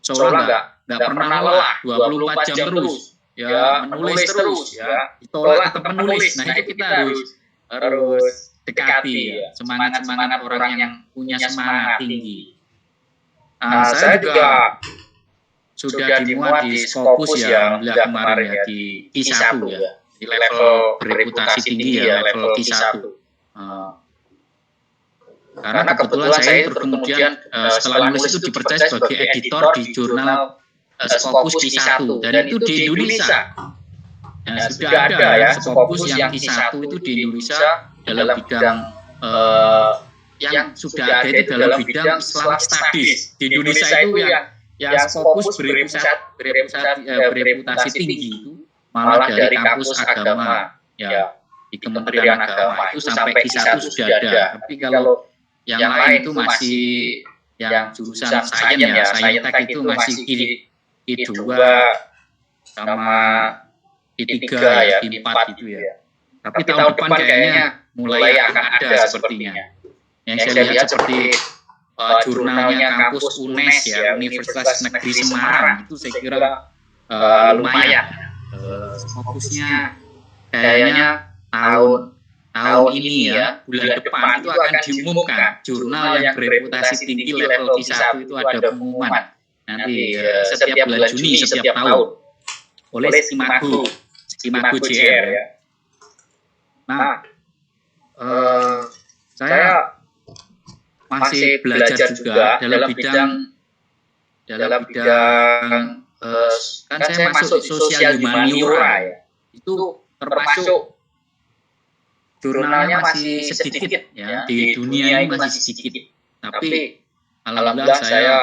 seolah nggak pernah lelah, 24 jam terus, ya menulis terus, ya ditolak tetap menulis. Nah itu kita harus dekati ya, semangat orang yang punya semangat tinggi. Saya juga sudah dimuat di Scopus ya, alhamdulillah kemarin ya, di Q1 ya, di level bereputasi tinggi ya, level Q1. Karena kebetulan saya terus kemudian setelah nulis itu dipercaya sebagai editor di jurnal Scopus Q1, dan itu di Indonesia. Nah, sudah ada ya Scopus yang Q1 itu di Indonesia dalam bidang yang sudah ada itu dalam bidang Islamic Studies. Di Indonesia itu yang Scopus bereputasi tinggi itu malah dari kampus agama ya, di Kementerian Agama itu sampai Q1 sudah ada. Tapi kalau yang lain itu masih yang jurusan sains ya, saintek itu masih I2 sama I3 ya, I4 itu ya. Tapi tahun depan kayaknya mulai akan ada sepertinya. Yang saya lihat seperti jurnalnya kampus UNES ya, Universitas Negeri Semarang, itu saya kira lumayan. Fokusnya kayaknya tahun ini ya, bulan depan itu akan diumumkan jurnal yang bereputasi tinggi level Q1 itu ada pengumuman nanti setiap bulan Juni setiap tahun oleh Skimago JR ya. Nah, saya masih belajar juga dalam bidang kan saya masuk sosial humaniora ya, itu termasuk jurnalnya masih sedikit ya, di dunia ini masih sedikit. Tapi alhamdulillah saya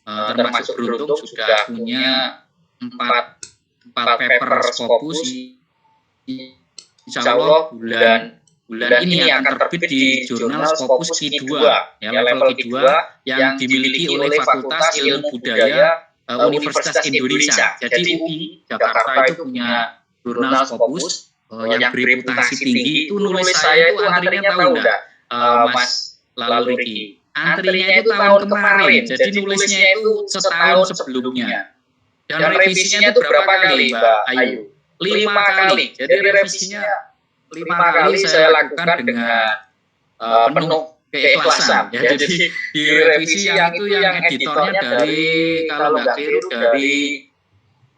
termasuk beruntung sudah punya 4 paper Scopus. Insya Allah bulan ini akan terbit di jurnal Scopus Q2 ya, level Q2 yang dimiliki oleh Fakultas Ilmu Budaya Universitas Indonesia. Jadi UI Jakarta itu punya jurnal Scopus yang bereputasi tinggi. Itu nulis saya itu antrinya tahu enggak Mas Laluriki? Antrinya itu tahun kemarin, jadi nulisnya itu setahun sebelumnya. Dan revisinya itu berapa kali Mbak Ayu? 5 kali. Jadi revisinya 5 kali saya lakukan dengan penuh keikhlasan. Ya, jadi di revisi yang itu yang editornya dari, kalau nggak keliru, dari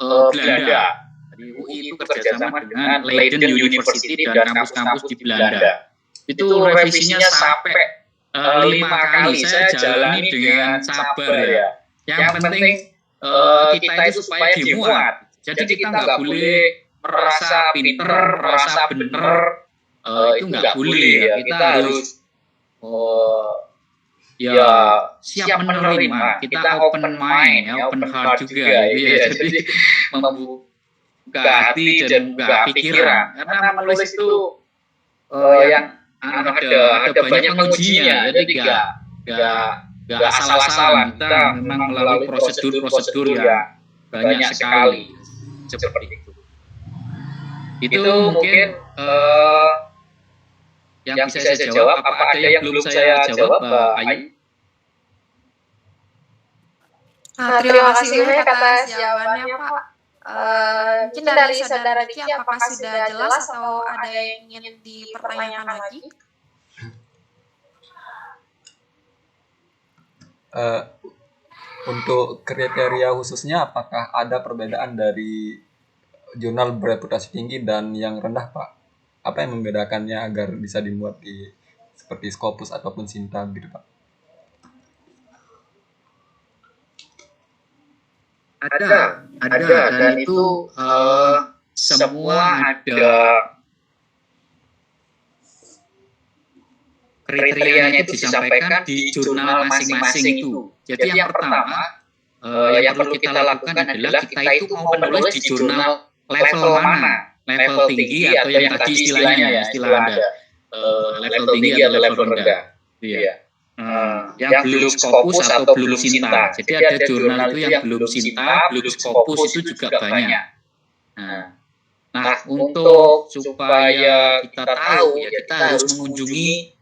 Belanda. Di UI itu kerjasama dengan Leiden University dan kampus-kampus di Belanda. Itu revisinya sampai 5 kali. Saya jalani dengan sabar ya. Yang penting kita itu supaya dimuat. Jadi kita nggak boleh merasa pinter, merasa bener, itu nggak boleh ya. Kita harus ya siap menerima. Kita open mind, ya, open heart juga. Ya. Jadi membuka hati dan membuka pikiran. Karena menulis itu yang ada banyak pengujinya. Jadi nggak asal-asalan. Kita memang melalui prosedur-prosedur yang banyak sekali. Seperti itu. Itu mungkin yang bisa saya jawab. Apa ada yang belum saya jawab, Mbak Ayu? Terima kasih banyak atas jawabannya, Pak. Mungkin dari saudara Diki, apakah sudah jelas atau ada yang ingin dipertanyakan lagi? Untuk kriteria khususnya, apakah ada perbedaan dari jurnal bereputasi tinggi dan yang rendah, Pak? Apa yang membedakannya agar bisa dimuat di seperti Scopus ataupun Sinta gitu, Pak? Ada, dan itu semua ada kriterianya itu disampaikan di jurnal masing-masing itu. Jadi yang pertama yang perlu kita lakukan adalah kita itu mau menulis di jurnal level mana, level tinggi atau yang tadi istilahnya ya, istilah Anda level tinggi atau level rendah. Iya. Yang belum Scopus atau belum Sinta. Jadi ada jurnal itu yang belum Sinta, belum Scopus itu juga banyak. Nah Nah, untuk supaya kita tahu ya kita harus mengunjungi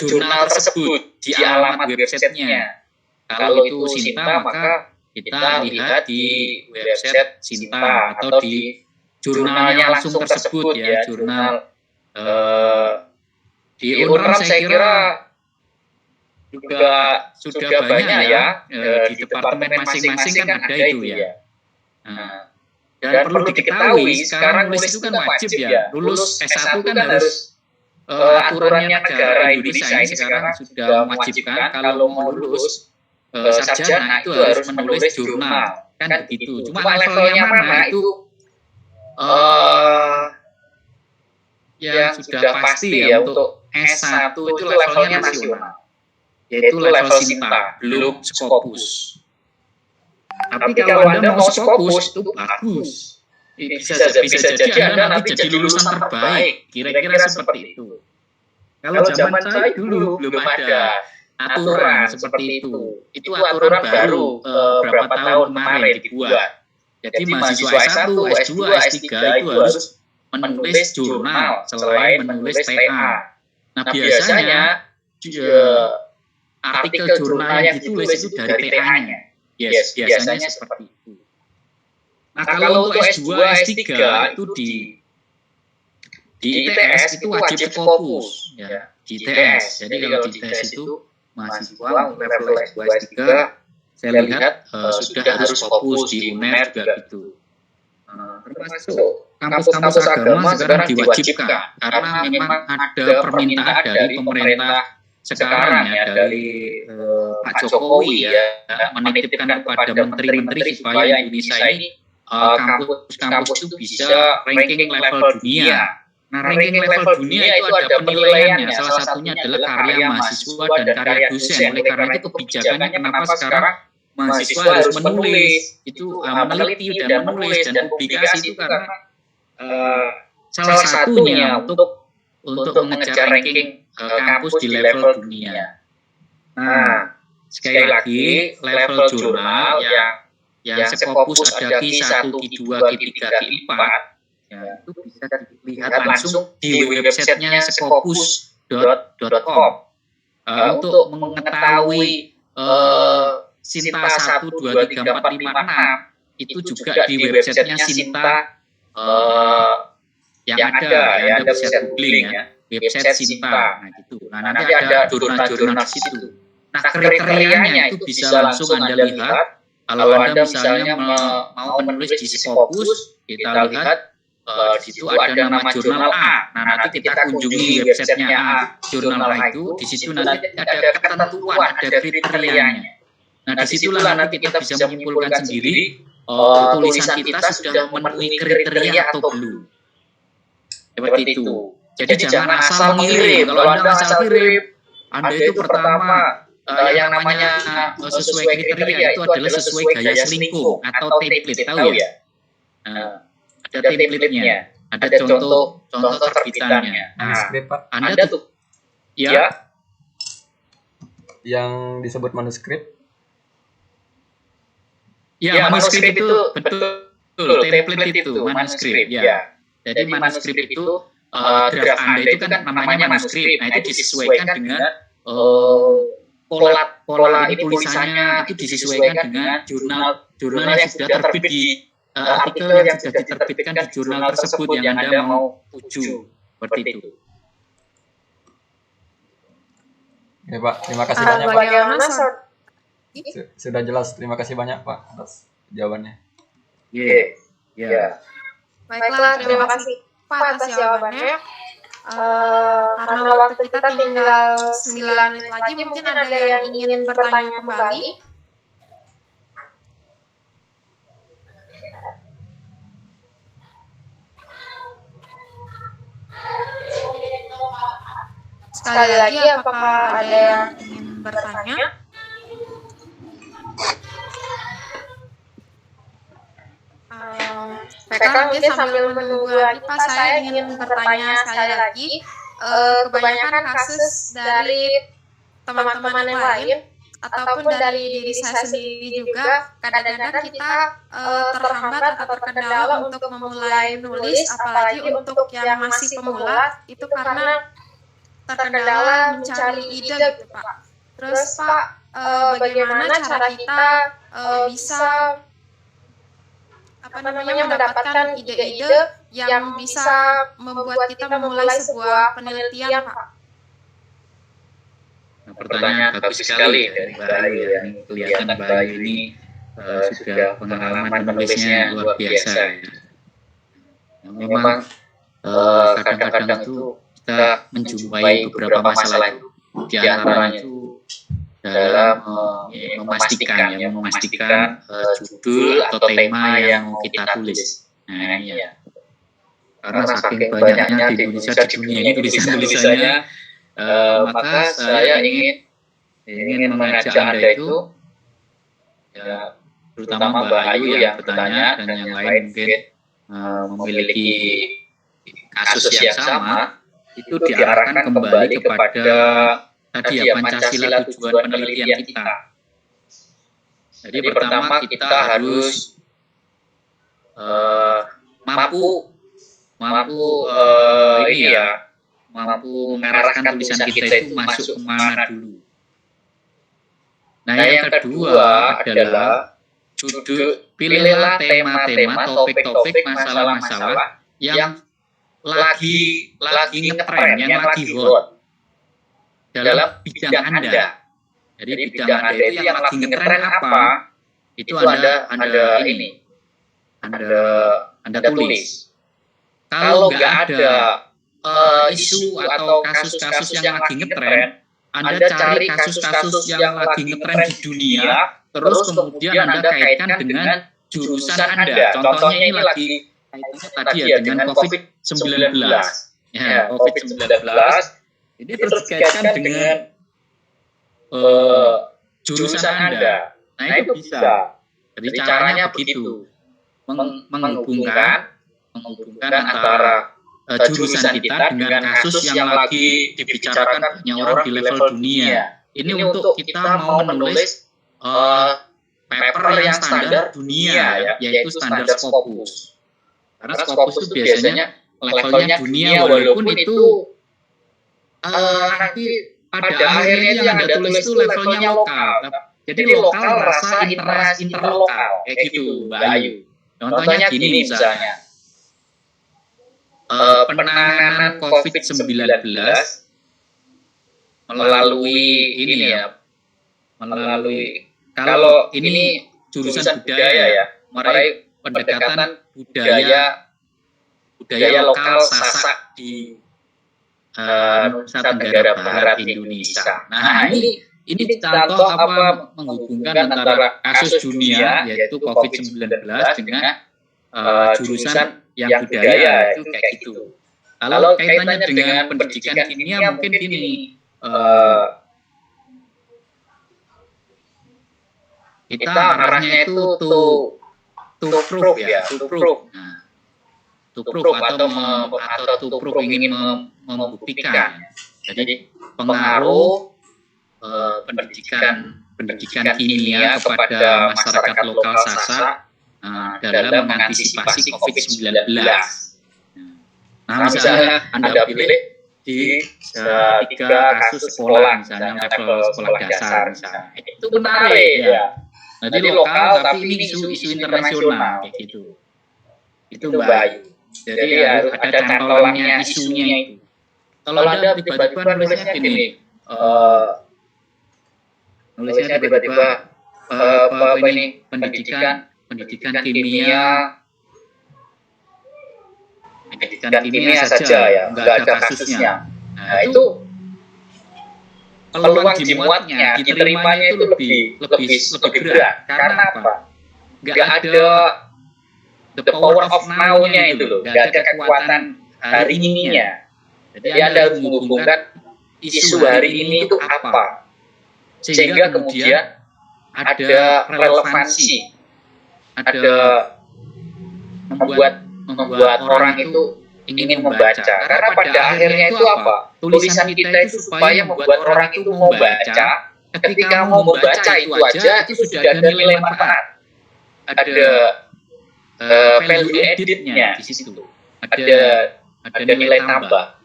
jurnal tersebut di alamat websitenya. Kalau itu Sinta, maka kita lihat di website Sinta atau di jurnalnya langsung tersebut ya, jurnal di Unram saya kira juga sudah banyak ya, di departemen masing-masing kan ada itu ya. Nah, dan perlu diketahui sekarang nulis itu kan wajib ya, lulus S1 kan harus aturannya negara Indonesia ini sekarang sudah mewajibkan kalau mau lulus sarjana itu harus menulis jurnal kan begitu. Cuma levelnya mana itu yang sudah pasti ya, untuk S1 itu levelnya nasional, yaitu level Sinta, belum Scopus. Tapi kalau Anda mau Scopus itu bagus, bisa jadi Anda nanti jadi lulusan terbaik, kira-kira seperti itu. Kalau zaman saya dulu belum ada aturan seperti itu. Itu aturan baru berapa tahun kemarin dibuat. Jadi mahasiswa S1, S2, S3 itu harus menulis jurnal selain menulis TA. Nah, biasanya artikel jurnal yang ditulis itu dari TA-nya. Yes, biasanya seperti itu. Nah, kalau untuk S2, S3 itu di ITS itu wajib Scopus ya, di ITS. Jadi kalau di ITS itu mahasiswa level S2, S3 saya lihat sudah harus Scopus, di UNER juga gitu. Termasuk kampus-kampus agama sekarang diwajibkan karena memang ada permintaan dari pemerintah sekarang ya, dari Pak Jokowi ya, menitipkan kepada menteri-menteri supaya Indonesia ini kampus-kampus itu bisa ranking level dunia. Nah, ranking level dunia itu ada penilaiannya. Salah satunya adalah karya mahasiswa dan karya dosen. Oleh karena itu kebijakannya kenapa sekarang mahasiswa harus menulis, itu meneliti dan menulis dan publikasi itu karena salah satunya untuk mengejar ranking kampus di level dunia. Nah, sekali lagi level jurnal yang Scopus ada Q1, Q2, Q3, Q4 ya, itu bisa dilihat langsung di websitenya scopus.com. Untuk mengetahui Sinta 1, 2, 3, 4, 5, 6 itu juga di websitenya Sinta yang ada, Anda bisa googling ya, website Sinta. Nah, gitu. Nah, nanti ada jurnal-jurnal di situ. Nah, kriterianya itu bisa langsung Anda lihat. Kalau Anda misalnya mau menulis di Scopus, kita lihat di situ ada nama jurnal A. Nah, nanti kita kunjungi websitenya A, jurnal A itu, di situ nanti ada ketentuan, ada kriterianya. Nah, disitulah nanti kita bisa menyimpulkan sendiri tulisan kita sudah memenuhi kriteria atau belum. Seperti itu. Jadi jangan asal ngirim. Kalau Anda asal kirim, Anda itu pertama yang namanya sesuai kriteria itu adalah sesuai gaya selingkuh atau template, tahu ya? Ada template-nya, ada contoh terbitannya. Nah, Anda tuh ya yang disebut manuskrip. Ya, manuskrip itu betul, template itu manuskrip ya. Jadi manuskrip itu draft Anda itu kan namanya manuskrip. Nah, itu disesuaikan dengan pola ini tulisannya itu disesuaikan dengan jurnal yang sudah terbit di artikel yang sudah diterbitkan di jurnal tersebut yang Anda mau tuju. Seperti itu. Ya, Pak, terima kasih banyak Pak. Bagaimana Sudah jelas, terima kasih banyak Pak atas jawabannya. Iya. Baiklah, terima kasih Pak atas jawabannya. Karena waktu kita tinggal 9 menit lagi, mungkin ada yang ingin bertanya kembali. Sekali lagi, apakah ada yang ingin bertanya? Mereka mungkin sambil menunggu lagi, Pak, saya ingin bertanya sekali lagi. Kebanyakan kasus dari teman-teman yang lain ataupun dari diri saya sendiri juga, kadang-kadang kita terhambat atau terkendala untuk memulai menulis, apalagi untuk yang masih pemula, itu karena terkendala mencari ide gitu Pak. Terus Pak, bagaimana cara kita bisa mendapatkan ide-ide yang bisa membuat kita memulai sebuah penelitian Pak? Nah, pertanyaan bagus sekali dari Mbak Ayu ya. Ini kelihatan Mbak Ayu ini sudah pengalaman menulisnya luar biasa ya. Nah, memang kadang-kadang itu kita menjumpai beberapa masalah itu, di antaranya itu dalam memastikan judul atau tema yang mau kita tulis. Nah, ini ya. Karena saking banyaknya di Indonesia, di dunia ini tulisan-tulisannya, maka saya ingin mengajak Anda itu, ya, terutama Mbak Ayu yang bertanya dan yang lain mungkin memiliki kasus yang sama, itu diarahkan kembali kepada tadi ya, Pancasila tujuan penelitian kita. Jadi pertama kita harus mampu mengarahkan tulisan kita itu masuk kemana dulu. Nah, yang kedua adalah pilihlah tema-tema, topik-topik, masalah-masalah yang lagi ngetren, yang lagi hot dalam bidang Anda. Jadi bidang Anda itu yang lagi ngetren apa? Itu Anda tulis. Kalau nggak ada isu atau kasus-kasus yang lagi ngetren, Anda cari kasus-kasus yang lagi ngetren di dunia, terus kemudian Anda kaitkan dengan jurusan Anda. Contohnya ini lagi tadi ya dengan COVID-19. Ya, COVID-19. Ini terus dikaitkan dengan jurusan Anda. Nah, itu bisa. Jadi caranya begitu. Menghubungkan antara jurusan kita dengan kasus yang lagi dibicarakan banyak orang di level dunia. Ini untuk kita mau menulis paper yang standar dunia, ya, yaitu standar Scopus. Karena Scopus itu biasanya levelnya dunia, walaupun itu nanti pada akhirnya yang Anda tulis itu levelnya lokal. Jadi lokal rasa interlokal, kayak gitu Mbak Ayu. Contohnya gini misalnya, penanganan COVID-19 melalui kalau ini jurusan budaya ya, meraih pendekatan budaya lokal Sasak di Nusa Tenggara Barat Indonesia. Nah, ini contoh apa menghubungkan antara kasus dunia yaitu COVID-19 dengan jurusan yang budaya, itu kayak gitu. Kalau kaitannya dengan pendidikan kimia mungkin gini, kita arahnya itu to proof ya, to proof. Nah, to proof atau to proof ingin membuktikan. Jadi pengaruh pendidikan kimia kepada masyarakat lokal Sasak dalam mengantisipasi COVID-19. Nah, misalnya Anda pilih di 3 kasus sekolah, misalnya level sekolah dasar, misalnya. Itu menarik ya. Jadi lokal, tapi ini isu internasional, kayak gitu. Itu Mbak Ayu. Jadi harus ada cantolannya isunya itu. Kalau Anda tiba-tiba nulisnya gini, nulisnya tiba-tiba ini pendidikan kimia saja ya, nggak ada kasusnya. Nah, itu peluang dimuatnya, diterimanya itu lebih berat. Karena apa? Nggak ada the power of now-nya itu loh, nggak ada kekuatan hari ininya. Jadi Anda harus menghubungkan isu hari ini itu apa, sehingga kemudian ada relevansi, ada membuat orang itu ingin membaca. Karena pada akhirnya itu apa? Tulisan kita itu supaya membuat orang itu mau baca, ketika mau membaca itu aja itu sudah ada nilai manfaat, ada value added-nya di situ, ada nilai tambah.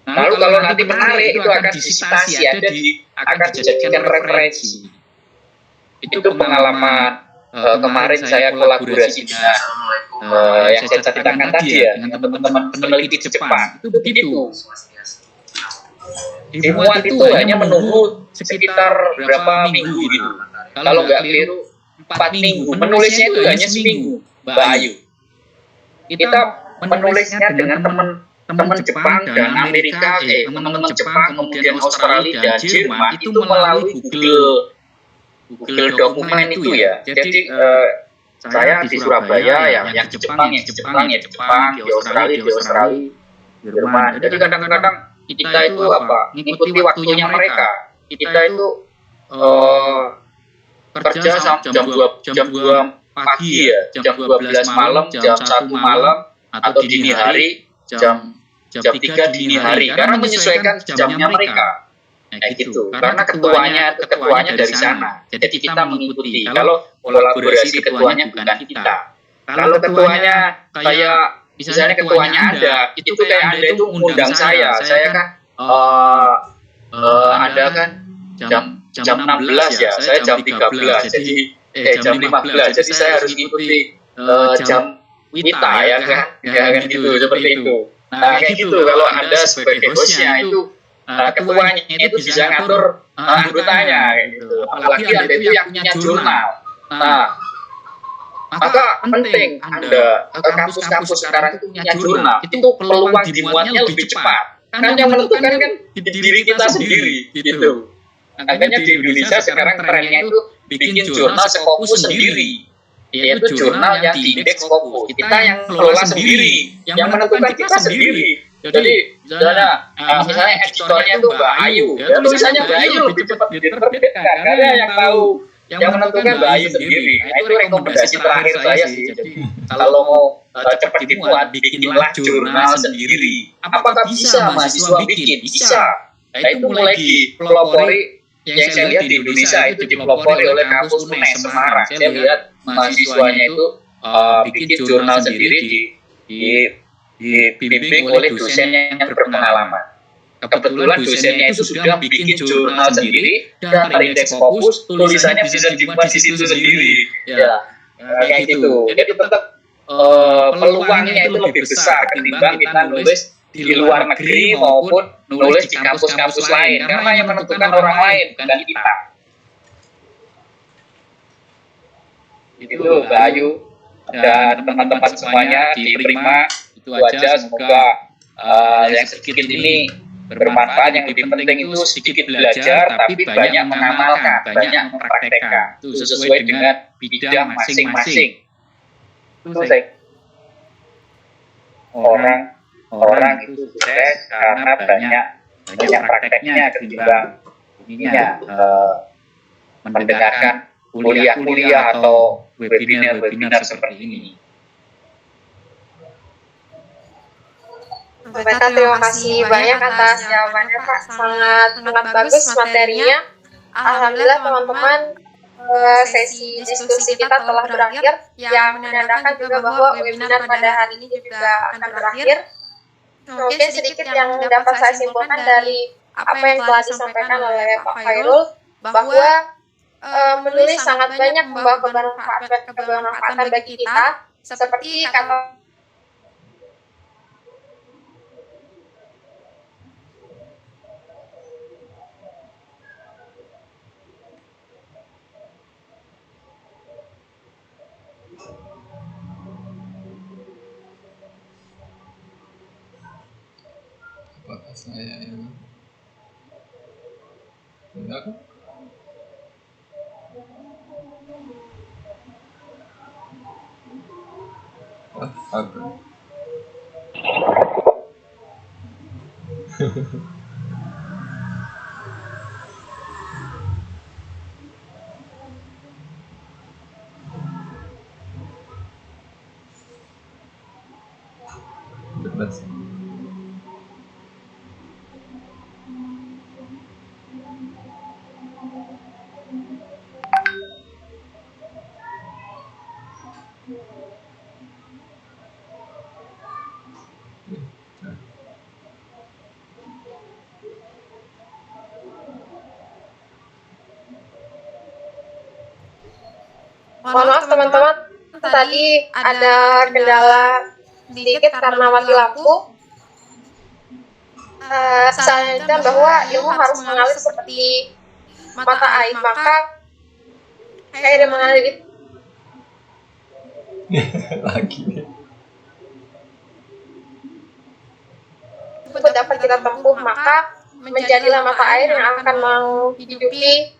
Lalu kalau nanti menarik itu akan disitasi, akan dijadikan referensi. Itu pengalaman kemarin saya kolaborasi dengan yang saya ceritakan tadi ya, dengan teman-teman peneliti Jepang. Itu begitu. Dimuat itu hanya menunggu sekitar berapa minggu gitu. Kalau nggak keliru 4 minggu. Menulisnya itu hanya seminggu, Mbak Ayu. Kita menulisnya dengan teman Jepang dan Amerika, teman-teman Jepang, kemudian Australia dan Jerman itu melalui Google dokumen itu ya. Jadi saya di Surabaya, yang di Jepang, di Australia, Jerman. Jadi kadang-kadang kita itu ngikuti waktunya mereka. Kita itu kerja sampai jam 2 pagi ya, jam 12 malam, jam 1 malam, atau dini hari, jam 3 dini hari, karena menyesuaikan jamnya mereka. Nah gitu, karena ketuanya dari sana. Jadi kita mengikuti. Kalau kolaborasi ketuanya bukan kita. Kalau ketuanya kayak misalnya ketuanya Anda, itu kayak Anda itu mengundang saya kan Anda kan jam 16 ya, saya jam 13, jadi jam 15, jadi saya harus mengikuti jam kita ya kan gitu, seperti itu. Nah kayak gitu, kalau Anda sebagai hostnya itu ketuanya itu bisa ngatur anggotanya gitu. Apalagi Anda itu yang punya jurnal. Nah, maka penting Anda kampus-kampus sekarang itu punya jurnal, itu peluang dimuatnya lebih cepat. Kan yang menentukan kan diri kita sendiri gitu. Makanya di Indonesia sekarang trennya itu bikin jurnal Scopus sendiri, yaitu jurnal yang diindeks Scopus. Kita yang kelola sendiri, yang menentukan kita sendiri. Jadi misalnya editornya itu Mbak Ayu, ya tulisannya Mbak Ayu lebih cepat diterbitkan karena yang tahu, yang menentukan Mbak Ayu sendiri. Nah itu rekomendasi terakhir saya sih. Jadi kalau mau cepat dimuat, bikinlah jurnal sendiri. Apakah bisa mahasiswa bikin? Bisa. Nah itu mulai dipelopori. Yang saya lihat di Indonesia itu dipelopori oleh kampus UNES Semarang. Saya lihat mahasiswanya itu bikin jurnal sendiri, dibimbing oleh dosen yang berpengalaman. Kebetulan dosennya itu sudah bikin jurnal sendiri dan terindeks Scopus, tulisannya bisa dimuat di situ sendiri. Ya, kayak gitu. Jadi tetap peluangnya itu lebih besar ketimbang kita nulis di luar negeri maupun nulis di kampus-kampus lain, karena yang menentukan orang lain bukan kita. Itu Mbak Ayu dan teman-teman semuanya di Prima, itu aja. Semoga yang sedikit ini bermanfaat. Yang lebih penting itu sedikit belajar tapi banyak mengamalkan, banyak mempraktekkan. Itu sesuai dengan bidang masing-masing. Itu orang itu sukses karena banyak prakteknya ketimbang ininya mendengarkan kuliah-kuliah atau webinar seperti ini. Pak Beta, terima kasih banyak atas jawabannya Pak, sangat bagus materinya. Alhamdulillah teman-teman, sesi diskusi kita telah berakhir, yang menandakan juga bahwa webinar pada hari ini juga akan berakhir. Mungkin sedikit yang dapat saya simpulkan dari apa yang telah disampaikan oleh Pak Khairul, bahwa menulis sangat banyak membawa kebermanfaatan bagi kita, seperti kata Apakah saya yang enggak kan? Agak. Bebas. Mohon maaf teman-teman, tadi ada kendala sedikit karena mati lampu. Selanjutnya bahwa ilmu harus mengalir seperti mata air, maka air mengalir Lagi nih. itu dapat kita tempuh, maka menjadilah mata air yang akan menghidupi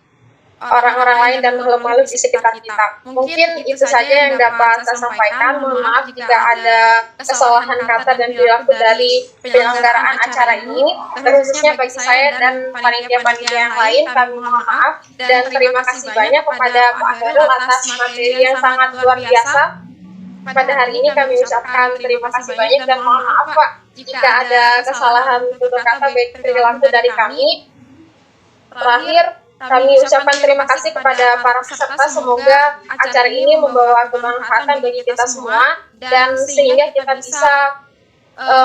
orang-orang lain dan makhluk-makhluk di sekitar kita. Mungkin itu saja yang dapat saya sampaikan. Mohon maaf jika ada kesalahan kata dan perilaku dari penyelenggaraan acara ini, terkhususnya bagi saya dan panitia-panitia yang lain. Kami mohon maaf dan terima kasih banyak kepada Pak Khairul atas materi yang sangat luar biasa. Pada hari ini kami ucapkan terima kasih banyak dan mohon maaf Pak jika ada kesalahan tutur kata baik perilaku dari kami. Terakhir, kami ucapkan terima kasih kepada para peserta. Semoga acara ini membawa kebermanfaatan bagi kita semua dan sehingga kita bisa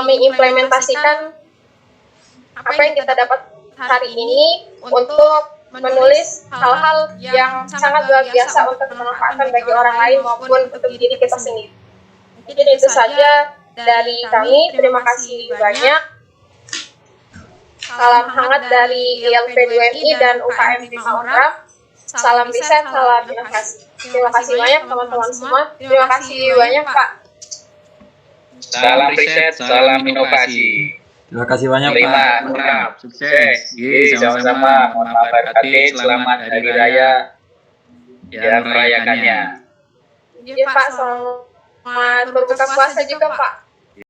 mengimplementasikan apa yang kita dapat hari ini untuk menulis hal-hal yang sangat luar biasa untuk kebermanfaatan bagi orang lain maupun untuk diri kita sendiri. Jadi itu saja dari kami. Terima kasih banyak. Salam hangat dari ILP 2MI dan UKM Prima Undram. Salam riset, salam inovasi. Terima kasih banyak teman-teman semua. Terima kasih banyak Pak. Salam riset, salam inovasi. Terima kasih banyak Pak. Terima undang. Sukses. Sama-sama. Mohon maaf lahir batin. Selamat Hari Raya yang merayakannya. Iya Pak, selamat berbuka puasa juga Pak.